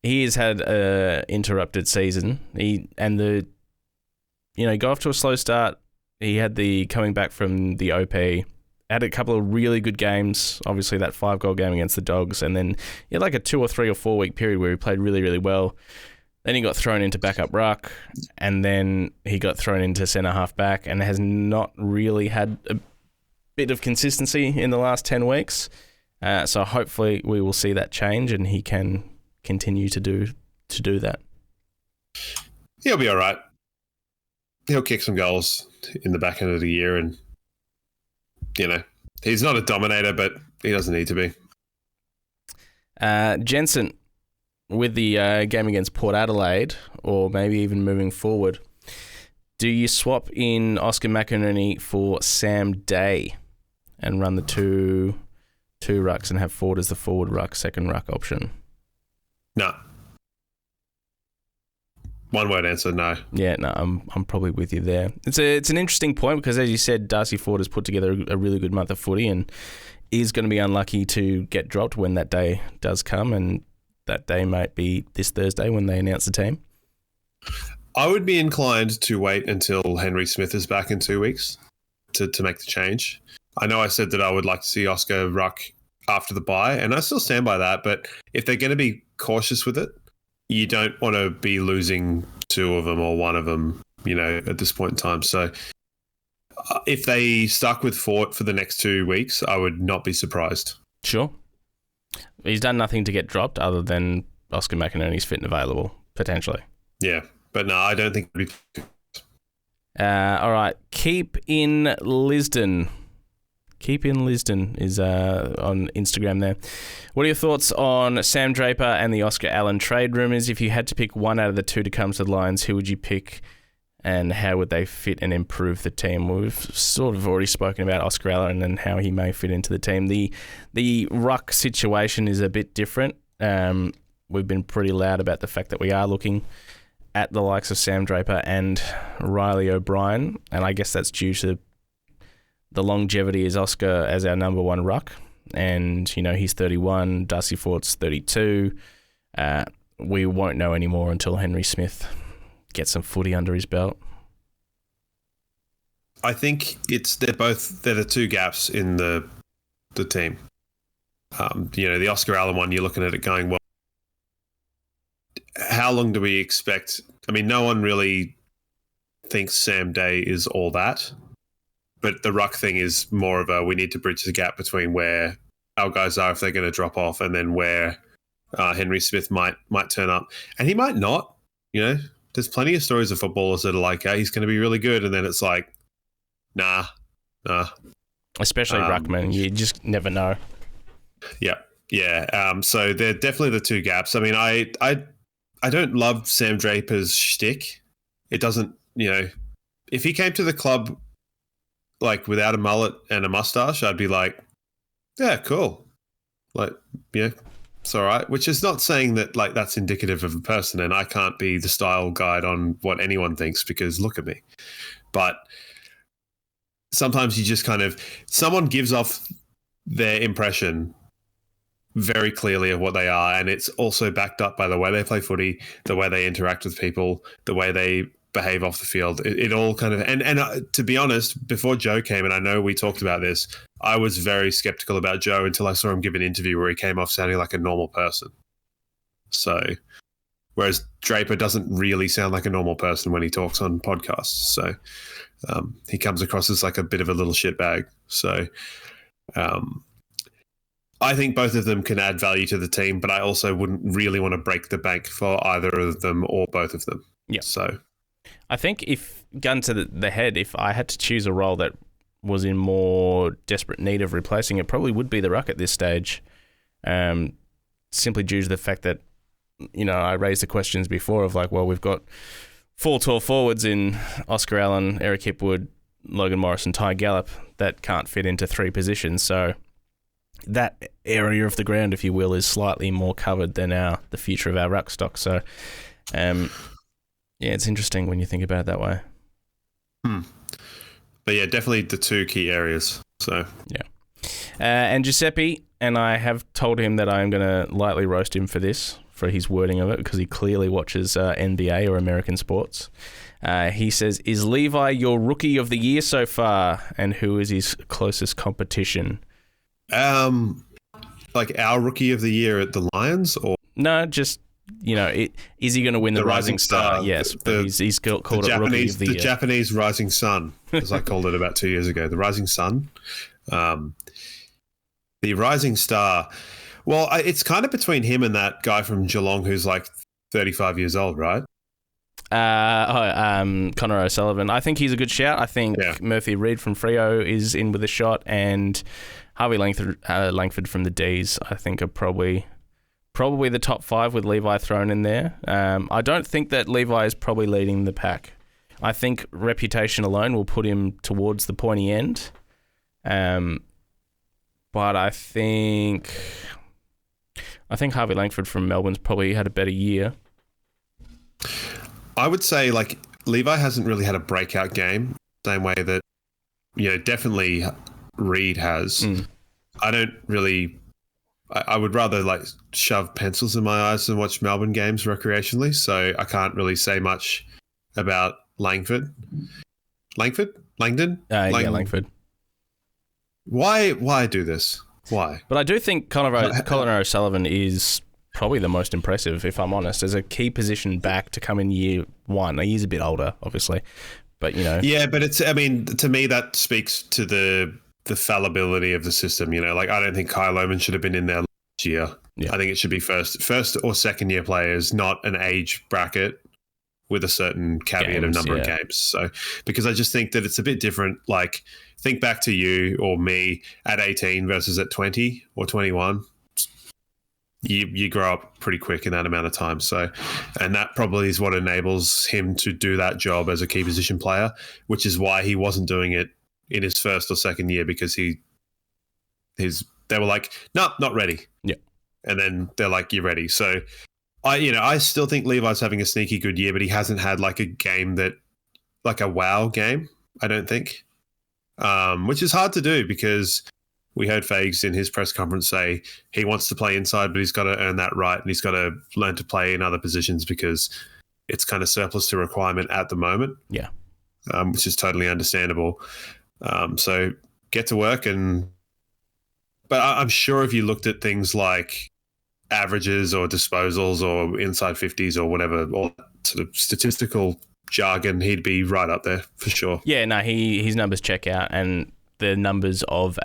He has had an interrupted season. He got off to a slow start. He had the coming back from the OP. Had a couple of really good games. Obviously, that 5-goal game against the Dogs, and then he had like a 2 or 3 or 4 week period where he played really, really well. Then he got thrown into backup ruck, and then he got thrown into centre half back, and has not really had a bit of consistency in the last 10 weeks. So hopefully we will see that change, and he can continue to do that. He'll be all right. He'll kick some goals in the back end of the year, and he's not a dominator, but he doesn't need to be. Jensen, with the game against Port Adelaide, or maybe even moving forward, do you swap in Oscar McInerney for Sam Day and run the two rucks and have Ford as the forward ruck, second ruck option? No. One word answer, no. Yeah, no, I'm probably with you there. It's an interesting point because, as you said, Darcy Ford has put together a really good month of footy and is going to be unlucky to get dropped when that day does come, and that day might be this Thursday when they announce the team. I would be inclined to wait until Henry Smith is back in 2 weeks to make the change. I know I said that I would like to see Oscar ruck after the bye, and I still stand by that, but if they're going to be cautious with it, you don't want to be losing 2 of them or 1 of them, at this point in time. So if they stuck with Fort for the next 2 weeks, I would not be surprised. Sure. He's done nothing to get dropped other than Oscar McInerney's fit and available, potentially. Yeah, but no, I don't think it'd be... All right. Keep in Lisden. Keep in Lisden is on Instagram there. What are your thoughts on Sam Draper and the Oscar Allen trade rumours? If you had to pick one out of the 2 to come to the Lions, who would you pick and how would they fit and improve the team? We've sort of already spoken about Oscar Allen and how he may fit into the team. The ruck situation is a bit different. We've been pretty loud about the fact that we are looking at the likes of Sam Draper and Riley O'Brien, and I guess that's due to the longevity is Oscar as our number 1 ruck, and he's 31, Darcy Fort's 32. We won't know any more until Henry Smith gets some footy under his belt. I think they're the 2 gaps in the team. The Oscar Allen one, you're looking at it going, well, how long do we expect? I mean, no one really thinks Sam Day is all that. But the ruck thing is more of we need to bridge the gap between where our guys are if they're going to drop off, and then where Henry Smith might turn up. And he might not. There's plenty of stories of footballers that are like, he's going to be really good. And then it's like, nah. Especially ruckman. You just never know. Yeah. Yeah. So they're definitely the 2 gaps. I mean, I don't love Sam Draper's shtick. It doesn't, if he came to the club like without a mullet and a mustache, I'd be like, yeah, cool. Like, yeah, it's all right. Which is not saying that like that's indicative of a person, and I can't be the style guide on what anyone thinks because look at me. But sometimes you just someone gives off their impression very clearly of what they are, and it's also backed up by the way they play footy, the way they interact with people, the way they behave off the field. It all and to be honest, before Joe came, and I know we talked about this, I was very skeptical about Joe until I saw him give an interview where he came off sounding like a normal person. So, whereas Draper doesn't really sound like a normal person when he talks on podcasts. So, he comes across as like a bit of a little shitbag. So, I think both of them can add value to the team, but I also wouldn't really want to break the bank for either of them or both of them. Yeah. So, I think if gun to the head, if I had to choose a role that was in more desperate need of replacing, it probably would be the ruck at this stage, simply due to the fact that, I raised the questions before of like, well, we've got 4 tall forwards in Oscar Allen, Eric Hipwood, Logan Morris and Ty Gallup that can't fit into 3 positions. So that area of the ground, if you will, is slightly more covered than the future of our ruck stock. So, yeah, it's interesting when you think about it that way. But yeah, definitely the two key areas. So yeah. And Giuseppe, and I have told him that I'm going to lightly roast him for this, for his wording of it, because he clearly watches NBA or American sports. He says, is Levi your rookie of the year so far? And who is his closest competition? Like our rookie of the year at the Lions, or no, just is he going to win the Rising Star? Yes, but he's called it rookie of the year. The Japanese Rising Sun, as I called it about 2 years ago. The Rising Sun, the Rising Star. Well, it's kind of between him and that guy from Geelong who's like 35 years old, right? Connor O'Sullivan. I think he's a good shout. I think Murphy Reid from Freo is in with a shot, and Harvey Langford from the D's, I think, are probably the top five with Levi thrown in there. I don't think that Levi is probably leading the pack. I think reputation alone will put him towards the pointy end. But I think Harvey Langford from Melbourne's probably had a better year. I would say like Levi hasn't really had a breakout game, same way that definitely Reid has. I don't really. I would rather like shove pencils in my eyes than watch Melbourne games recreationally, so I can't really say much about Langford. Langdon? Yeah, Langford. Why do this? Why? But I do think Colin O'Sullivan is probably the most impressive, if I'm honest, as a key position back to come in year one. He's a bit older, obviously, but Yeah, but to me that speaks to the fallibility of the system. Like I don't think Kyle Lohmann should have been in there last year. Yeah. I think it should be first or second year players, not an age bracket with a certain caveat of number of games. So, because I just think that it's a bit different. Like, think back to you or me at 18 versus at 20 or 21. You grow up pretty quick in that amount of time. So, and that probably is what enables him to do that job as a key position player, which is why he wasn't doing it in his first or second year, because they were like, no, not ready. Yeah. And then they're like, you're ready. So I still think Levi's having a sneaky good year, but he hasn't had like a game that, like a wow game, I don't think, which is hard to do because we heard Fags in his press conference say he wants to play inside, but he's got to earn that right, and he's got to learn to play in other positions because it's kind of surplus to requirement at the moment. Yeah. Which is totally understandable. So get to work, but I'm sure if you looked at things like averages or disposals or inside 50s or whatever, all that sort of statistical jargon, he'd be right up there for sure. Yeah, no, his numbers check out, and the numbers of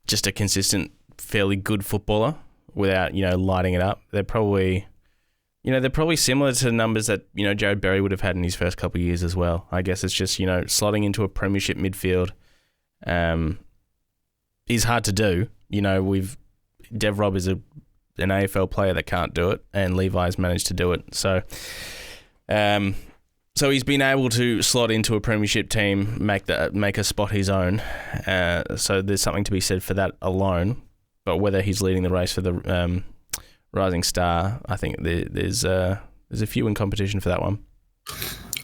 just a consistent, fairly good footballer without lighting it up. They're probably similar to the numbers that Jared Berry would have had in his first couple of years as well. I guess it's just slotting into a premiership midfield is hard to do. Dev Rob is an AFL player that can't do it, and Levi's managed to do it. So he's been able to slot into a premiership team, make a spot his own. So there's something to be said for that alone. But whether he's leading the race for the Rising Star, I think there's a few in competition for that one.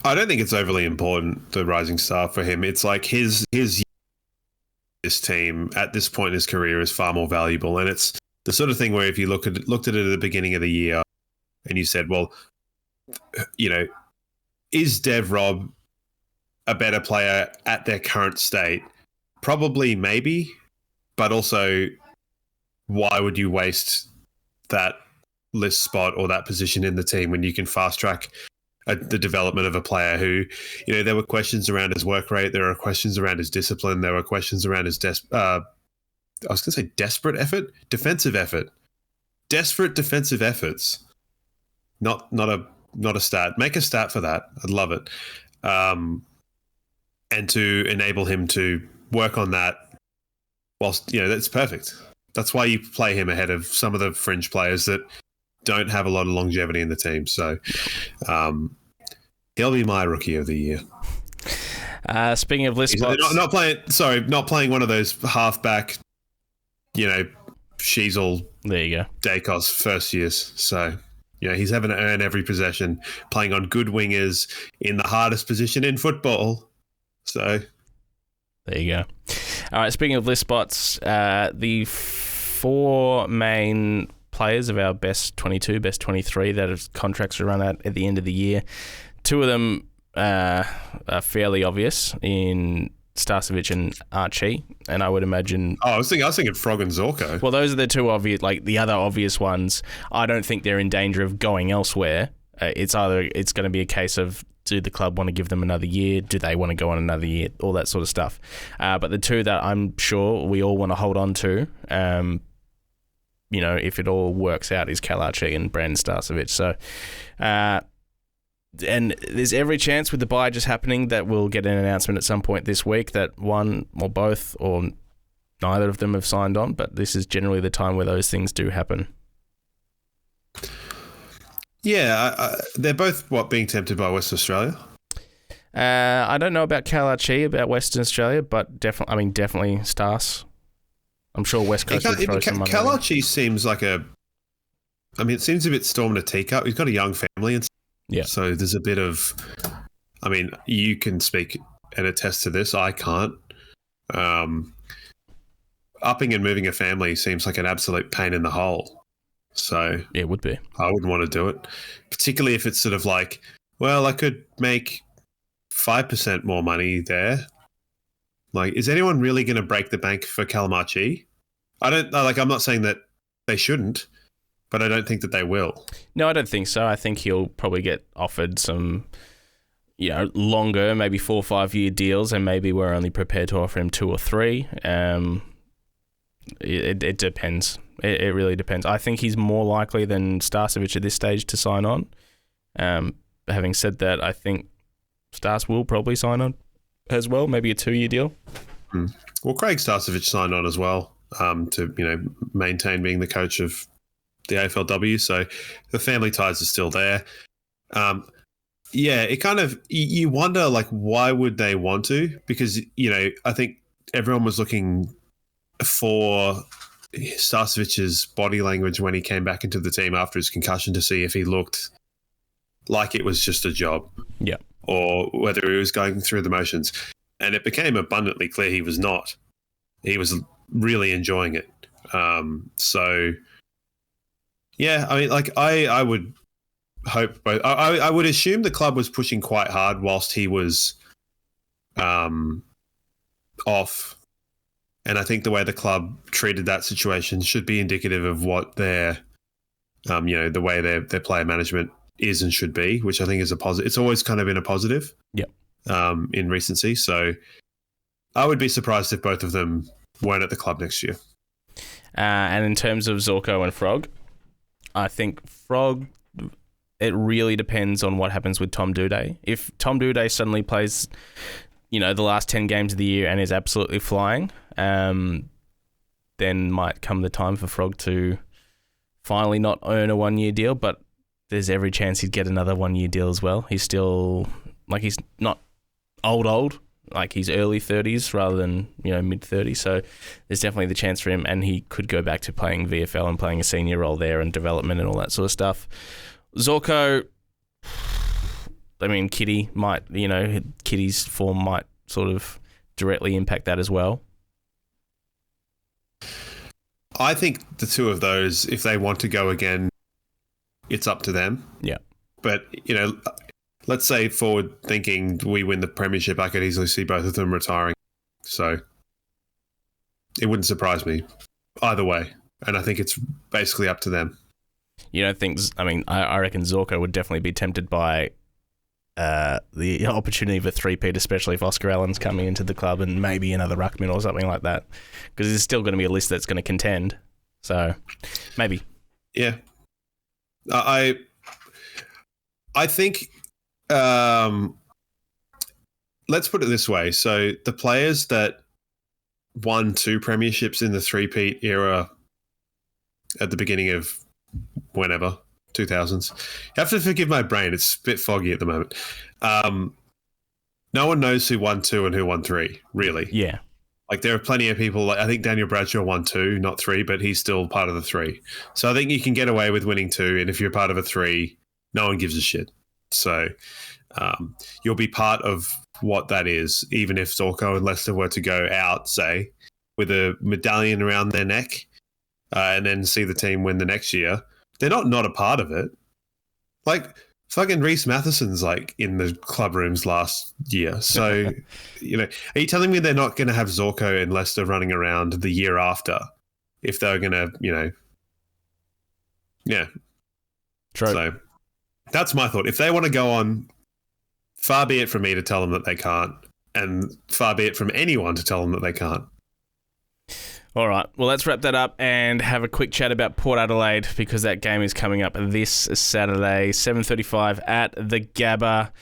I don't think it's overly important, the Rising Star, for him. It's like his team at this point in his career is far more valuable, and it's the sort of thing where if you looked at it at the beginning of the year and you said, well, is Dev Rob a better player at their current state? Probably, maybe, but also, why would you waste that list spot or that position in the team when you can fast track the development of a player who, there were questions around his work rate, there were questions around his discipline, there were questions around his desperate effort. Desperate defensive efforts. Not a stat. Make a stat for that. I'd love it. And to enable him to work on that whilst, that's perfect. That's why you play him ahead of some of the fringe players that don't have a lot of longevity in the team. So he'll be my rookie of the year. Speaking of list spots, not playing one of those halfback, Sheasel, there you go, Dacos first years. So he's having to earn every possession, playing on good wingers in the hardest position in football. So there you go. All right, speaking of list spots, the 4 main players of our best 22, best 23 that have contracts to run out at the end of the year, 2 of them are fairly obvious in Starcevic and Archie, and I would imagine... Oh, I was thinking Frog and Zorko. Well, those are the 2 obvious, like the other obvious ones. I don't think they're in danger of going elsewhere. It's going to be a case of, do the club want to give them another year? Do they want to go on another year? All that sort of stuff. But the 2 that I'm sure we all want to hold on to, if it all works out, is Cal Archie and Brandon Starcevic. So, and there's every chance with the bye just happening that we'll get an announcement at some point this week that one or both or neither of them have signed on, but this is generally the time where those things do happen. Yeah, they're both, being tempted by Western Australia? I don't know about Cal Archie, about Western Australia, but definitely Stars. I'm sure West Coast would throw some money. Cal Archie seems like it seems a bit storm in a teacup. He's got a young family and yeah. So there's a bit of, you can speak and attest to this. I can't. Upping and moving a family seems like an absolute pain in the hole. So yeah, it would be. I wouldn't want to do it, particularly if it's sort of like, well, I could make 5% more money there. Like, is anyone really going to break the bank for Calamachi? I'm not saying that they shouldn't, but I don't think that they will. No, I don't think so. I think he'll probably get offered some, longer, maybe 4 or 5 year deals, and maybe we're only prepared to offer him 2 or 3. It depends. It really depends. I think he's more likely than Starcevic at this stage to sign on. Having said that, I think Stars will probably sign on as well, maybe a 2-year deal. Well, Craig Starcevic signed on as well to maintain being the coach of the AFLW, so the family ties are still there. It kind of, you wonder, like, why would they want to? Because, I think everyone was looking for Starcevic's body language when he came back into the team after his concussion to see if he looked like it was just a job. Yeah. Or whether he was going through the motions. And it became abundantly clear he was not. He was really enjoying it. I would hope both. I would assume the club was pushing quite hard whilst he was off. And I think the way the club treated that situation should be indicative of what their, the way their player management is and should be, which I think is a positive. It's always kind of been a positive. Yep. In recency. So I would be surprised if both of them weren't at the club next year. And in terms of Zorko and Frog, I think Frog, it really depends on what happens with Tom Doedee. If Tom Doedee suddenly plays, the last 10 games of the year and is absolutely flying, then might come the time for Frog to finally not earn a 1-year deal, but there's every chance he'd get another 1-year deal as well. He's still, he's not old, like he's early 30s rather than, mid 30s. So there's definitely the chance for him, and he could go back to playing VFL and playing a senior role there and development and all that sort of stuff. Zorko, Kitty might, Kitty's form might sort of directly impact that as well. I think the 2 of those, if they want to go again, it's up to them. Yeah. But, let's say forward thinking we win the premiership, I could easily see both of them retiring. So it wouldn't surprise me either way. And I think it's basically up to them. You don't think, I reckon Zorko would definitely be tempted by the opportunity of a 3-peat, especially if Oscar Allen's coming into the club and maybe another ruckman or something like that. Because there's still going to be a list that's going to contend. So maybe. Yeah. I think, let's put it this way. So the players that won 2 premierships in the 3-peat era at the beginning of whenever, 2000s. You have to forgive my brain. It's a bit foggy at the moment. No one knows who won 2 and who won 3, really. Yeah. Like, there are plenty of people, I think Daniel Bradshaw won 2, not 3, but he's still part of the 3. So I think you can get away with winning 2, and if you're part of a 3, no one gives a shit. So you'll be part of what that is, even if Zorko and Leicester were to go out, say, with a medallion around their neck and then see the team win the next year. They're not a part of it. Like, fucking Reece Matheson's like in the club rooms last year. So, are you telling me they're not going to have Zorko and Leicester running around the year after if they're going to, yeah. True. So that's my thought. If they want to go on, far be it from me to tell them that they can't, and far be it from anyone to tell them that they can't. All right, well, let's wrap that up and have a quick chat about Port Adelaide, because that game is coming up this Saturday, 7:35 at the Gabba.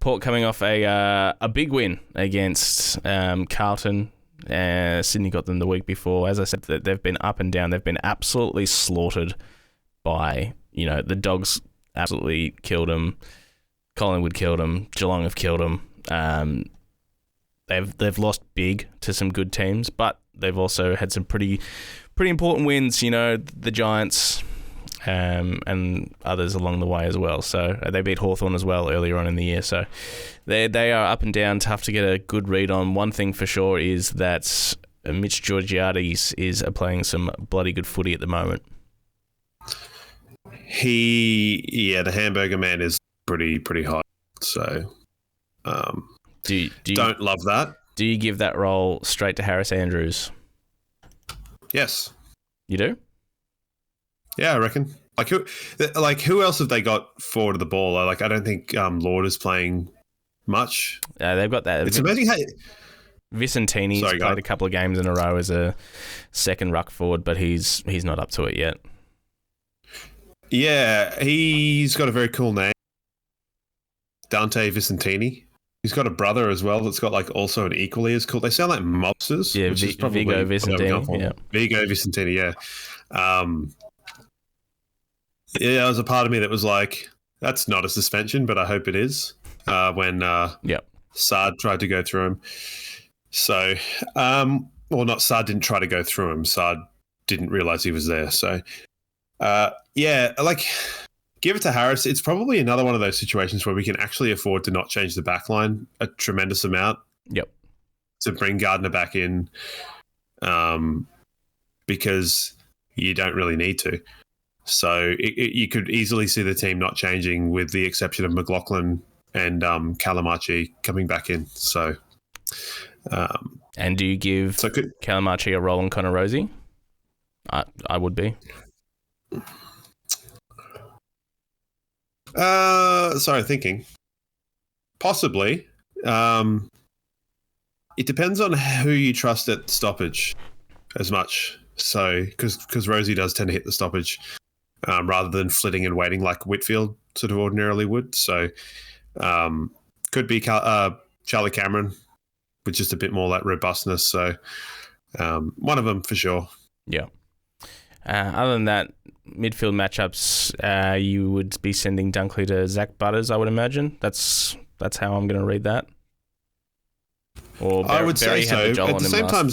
Port coming off a big win against Carlton. Sydney got them the week before. As I said, they've been up and down. They've been absolutely slaughtered by, the Dogs absolutely killed them. Collingwood killed them. Geelong have killed them. They've lost big to some good teams, but they've also had some pretty important wins, the Giants and others along the way as well. So they beat Hawthorn as well earlier on in the year. So they are up and down, tough to get a good read on. One thing for sure is that Mitch Georgiades is playing some bloody good footy at the moment. The hamburger man is pretty hot. So don't love that. Do you give that role straight to Harris Andrews? Yes. You do? Yeah, I reckon. Who else have they got forward of the ball? I don't think Lord is playing much. They've got that. It's amazing how Vicentini's played a couple of games in a row as a second ruck forward, but he's not up to it yet. Yeah, he's got a very cool name, Dante Vicentini. He's got a brother as well that's got also an equally as cool. They sound like mobsters. Yeah, which is probably Vigo Vicentini. Yeah. Vigo Vicentini. Yeah. There was a part of me that was like, that's not a suspension, but I hope it is. When Saad tried to go through him. So, Saad didn't try to go through him. Saad didn't realize he was there. So, give it to Harris. It's probably another one of those situations where we can actually afford to not change the back line a tremendous amount. Yep. To bring Gardner back in, because you don't really need to. So you could easily see the team not changing, with the exception of McLaughlin and Calamachi coming back in. So, and do you give Calamachi a role in Connor Rosie? I would be. Thinking. Possibly. It depends on who you trust at stoppage as much. So, because Rosie does tend to hit the stoppage rather than flitting and waiting like Whitfield sort of ordinarily would. So, could be Charlie Cameron with just a bit more like robustness. So, one of them for sure. Yeah. Other than that, midfield matchups, you would be sending Dunkley to Zach Butters, I would imagine. That's how I'm going to read that. Or I would say so. At the same time,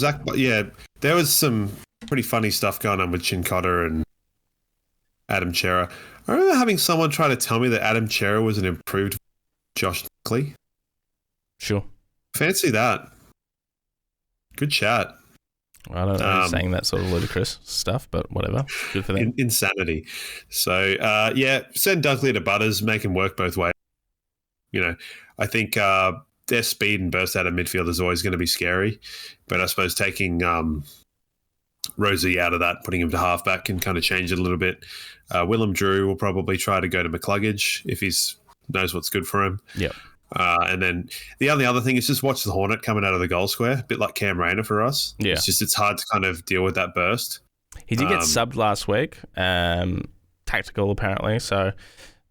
there was some pretty funny stuff going on with Chincotta and Adam Chera. I remember having someone try to tell me that Adam Chera was an improved Josh Dunkley. Sure. Fancy that. Good chat. I don't know saying that sort of ludicrous stuff, but whatever. Good for them. Insanity. So, send Dunkley to Butters, make him work both ways. I think their speed and burst out of midfield is always going to be scary, but I suppose taking Rosie out of that, putting him to halfback can kind of change it a little bit. Willem Drew will probably try to go to McCluggage if he knows what's good for him. Yeah. And then the only other thing is just watch the Hornet coming out of the goal square, a bit like Cam Rayner for us. Yeah. It's hard to kind of deal with that burst. He did get subbed last week, tactical apparently, so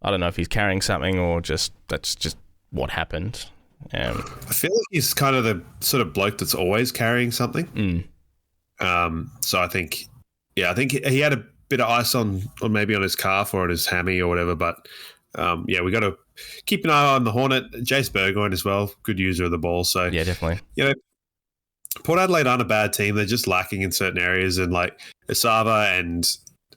I don't know if he's carrying something or that's just what happened. I feel like he's kind of the sort of bloke that's always carrying something. So I think he had a bit of ice on maybe on his calf or on his hammy or whatever, but we got to keep an eye on the Hornet. Jace Burgoyne as well, good user of the ball. So yeah, definitely. Port Adelaide aren't a bad team. They're just lacking in certain areas, and like Asava and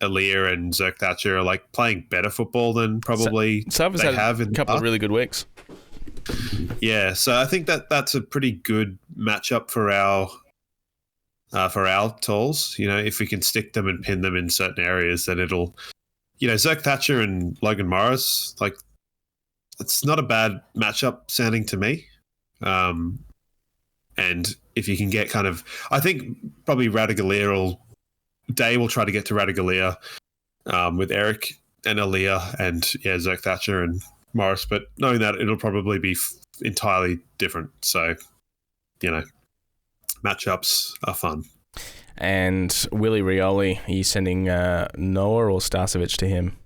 Aaliyah and Zerk Thatcher are like playing better football than probably Savas they had have in a couple of really good weeks. Yeah, so I think that's a pretty good matchup for our tools. You know, if we can stick them and pin them in certain areas, then it'll, you know, Zerk Thatcher and Logan Morris, like, it's not a bad matchup sounding to me. And if you can get kind of, I think probably Day will try to get to Radagalier with Eric and Aaliyah and Zerk Thatcher and Morris, but knowing that it'll probably be entirely different. So, you know, matchups are fun. And Willie Rioli, are you sending Noah or Starcevic to him?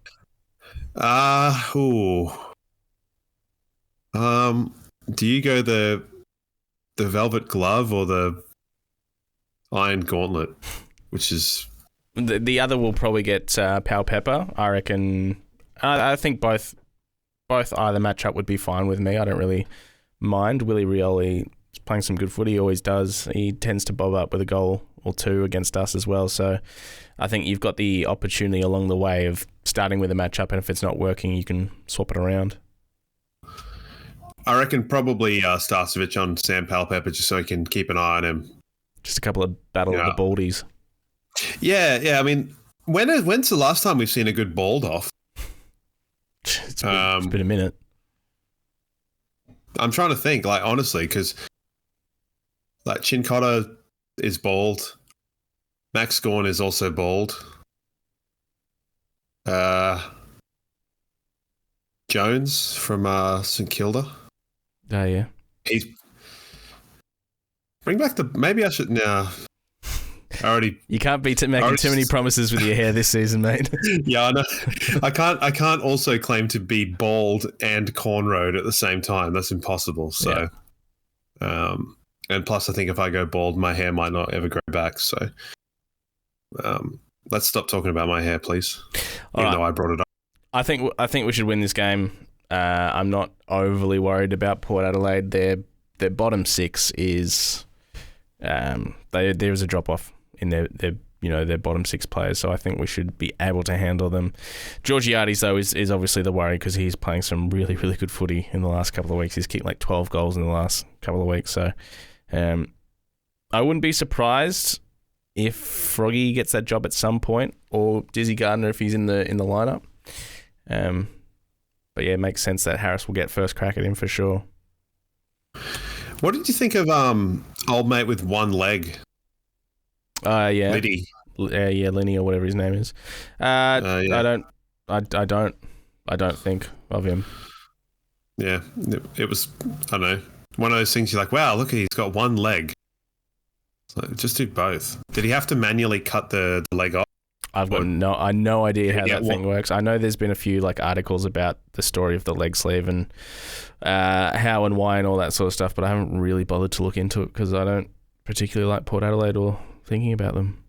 Do you go the velvet glove or the iron gauntlet, which is the other will probably get Pal Pepper, I reckon. I think both either matchup would be fine with me. I don't really mind. Willie Rioli is playing some good footy. He always does. He tends to bob up with a goal or two against us as well. So I think you've got the opportunity along the way of starting with a matchup, and if it's not working, you can swap it around. I reckon probably Starcevic on Sam Palpepper just so he can keep an eye on him. Just a couple of battle of the baldies. Yeah. I mean, when's the last time we've seen a good bald off? It's been a minute. I'm trying to think, like, honestly, because like Chincotta is bald. Max Gorn is also bald. Jones from St Kilda. Oh, yeah. He's bring back the. Maybe I should now. You can't be making too many promises with your hair this season, mate. Yeah, I know. I can't also claim to be bald and cornrowed at the same time. That's impossible. So, and plus, I think if I go bald, my hair might not ever grow back. So, let's stop talking about my hair, please. Even though I brought it up. I think we should win this game. I'm not overly worried about Port Adelaide. Their bottom six is there is a drop off in their bottom six players, so I think we should be able to handle them. Georgiades though is obviously the worry because he's playing some really, really good footy in the last couple of weeks. He's kicked like 12 goals in the last couple of weeks, so I wouldn't be surprised if Froggy gets that job at some point, or Dizzy Gardner if he's in the lineup. But yeah, it makes sense that Harris will get first crack at him for sure. What did you think of old mate with one leg? Yeah, Liddy. Lenny or whatever his name is. I don't think of him. Yeah, it was, I don't know, one of those things you're like, wow, look, he's got one leg. So just do both. Did he have to manually cut the leg off? I've got no idea how that thing works. I know there's been a few like articles about the story of the leg sleeve and how and why and all that sort of stuff, but I haven't really bothered to look into it because I don't particularly like Port Adelaide or thinking about them.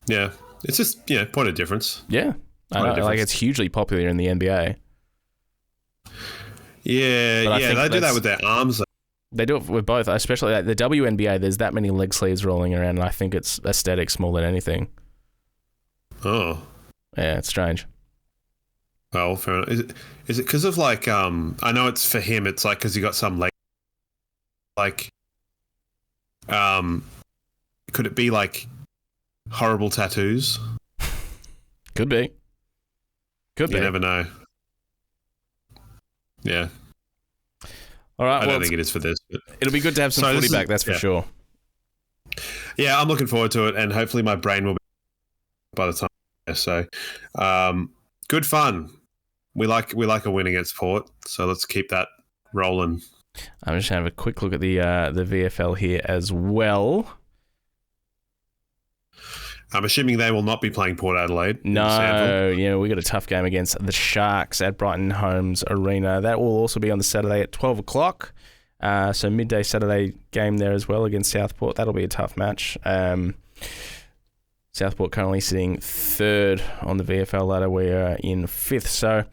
Yeah, it's just point of difference. Yeah, I know, like it's hugely popular in the NBA. Yeah, they do that with their arms. They do it with both, especially like the WNBA. There's that many leg sleeves rolling around, and I think it's aesthetics more than anything. Oh, yeah, it's strange. Well, fair enough. Is it because of like I know it's for him. It's like because he got some leg. Like, could it be like horrible tattoos? Could be. You never know. Yeah. All right. I don't think it is for this. But it'll be good to have some footy back. That's for sure. Yeah, I'm looking forward to it, and hopefully my brain will be by the time. So, good fun. We like a win against Port, so let's keep that rolling. I'm just going to have a quick look at the VFL here as well. I'm assuming they will not be playing Port Adelaide. No, we got a tough game against the Sharks at Brighton Homes Arena. That will also be on the Saturday at 12 o'clock. So midday Saturday game there as well against Southport. That'll be a tough match. Southport currently sitting third on the VFL ladder. We are in fifth. So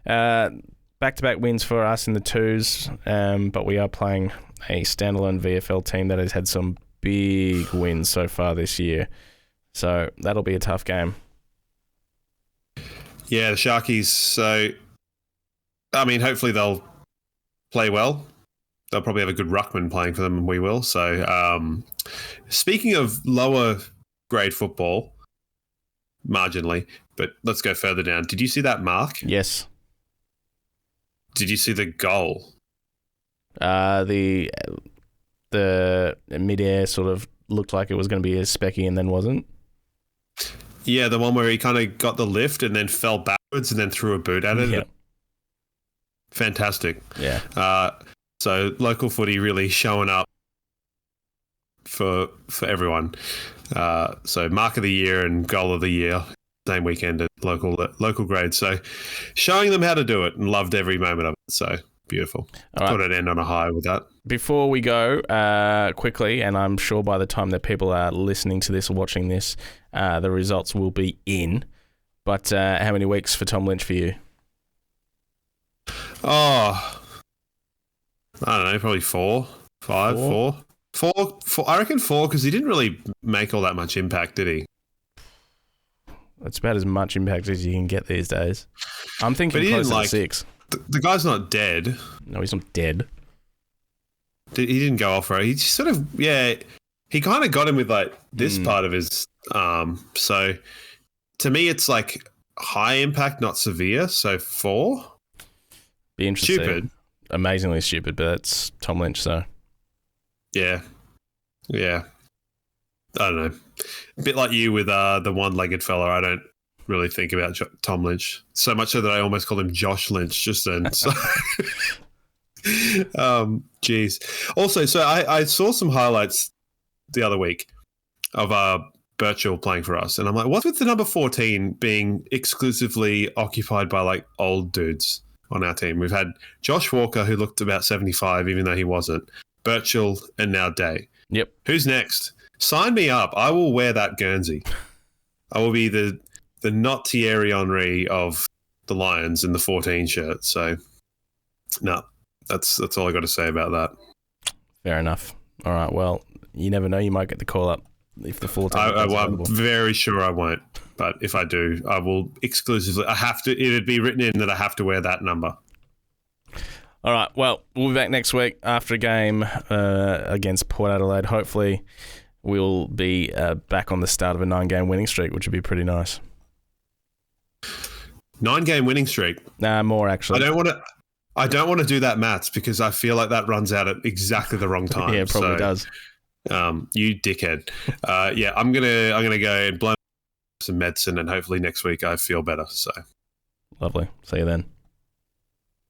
back-to-back wins for us in the twos, but we are playing a standalone VFL team that has had some big wins so far this year. So that'll be a tough game. Yeah, the Sharkies. So, I mean, hopefully they'll play well. They'll probably have a good ruckman playing for them, and we will. So, speaking of lower grade football, marginally, but let's go further down. Did you see that mark? Yes. Did you see the goal? The midair sort of looked like it was going to be a specky and then wasn't. Yeah, the one where he kind of got the lift and then fell backwards and then threw a boot at it. Yeah. Fantastic. Yeah. So local footy really showing up for everyone. So mark of the year and goal of the year, same weekend at local grade. So showing them how to do it and loved every moment of it. So beautiful. All right. Thought I'd end on a high with that. Before we go, quickly, and I'm sure by the time that people are listening to this or watching this, the results will be in. But how many weeks for Tom Lynch for you? Oh, I don't know, probably 4, 5, 4. 4. I reckon 4 because he didn't really make all that much impact, did he? It's about as much impact as you can get these days. I'm thinking But he closer didn't, to 6. The guy's not dead. No, he's not dead. He didn't go off right. He just sort of, he kind of got him with like this part of his arm. So to me, it's like high impact, not severe. So 4. Be interesting. Stupid. Amazingly stupid, but that's Tom Lynch, so. Yeah. I don't know. A bit like you with the one-legged fella. I don't really think about Tom Lynch so much so that I almost call him Josh Lynch just then. So. Geez. Also, so I saw some highlights the other week of Birchall playing for us, and I'm like, what's with the number 14 being exclusively occupied by like old dudes on our team? We've had Josh Walker, who looked about 75, even though he wasn't. Birchall, and now Day. Yep. Who's next? Sign me up. I will wear that Guernsey. I will be the not Thierry Henry of the Lions in the 14 shirt. So, no, that's all I got to say about that. Fair enough. All right. Well, you never know. You might get the call up if the 14. I'm very sure I won't. But if I do, I will exclusively. I have to. It'd be written in that I have to wear that number. All right. Well, we'll be back next week after a game against Port Adelaide. Hopefully, we'll be back on the start of a 9-game winning streak, which would be pretty nice. 9-game winning streak. Nah, more actually. I don't want to do that maths because I feel like that runs out at exactly the wrong time. Yeah, it probably does. You dickhead. I'm gonna go and blow some medicine, and hopefully next week I feel better. So lovely. See you then.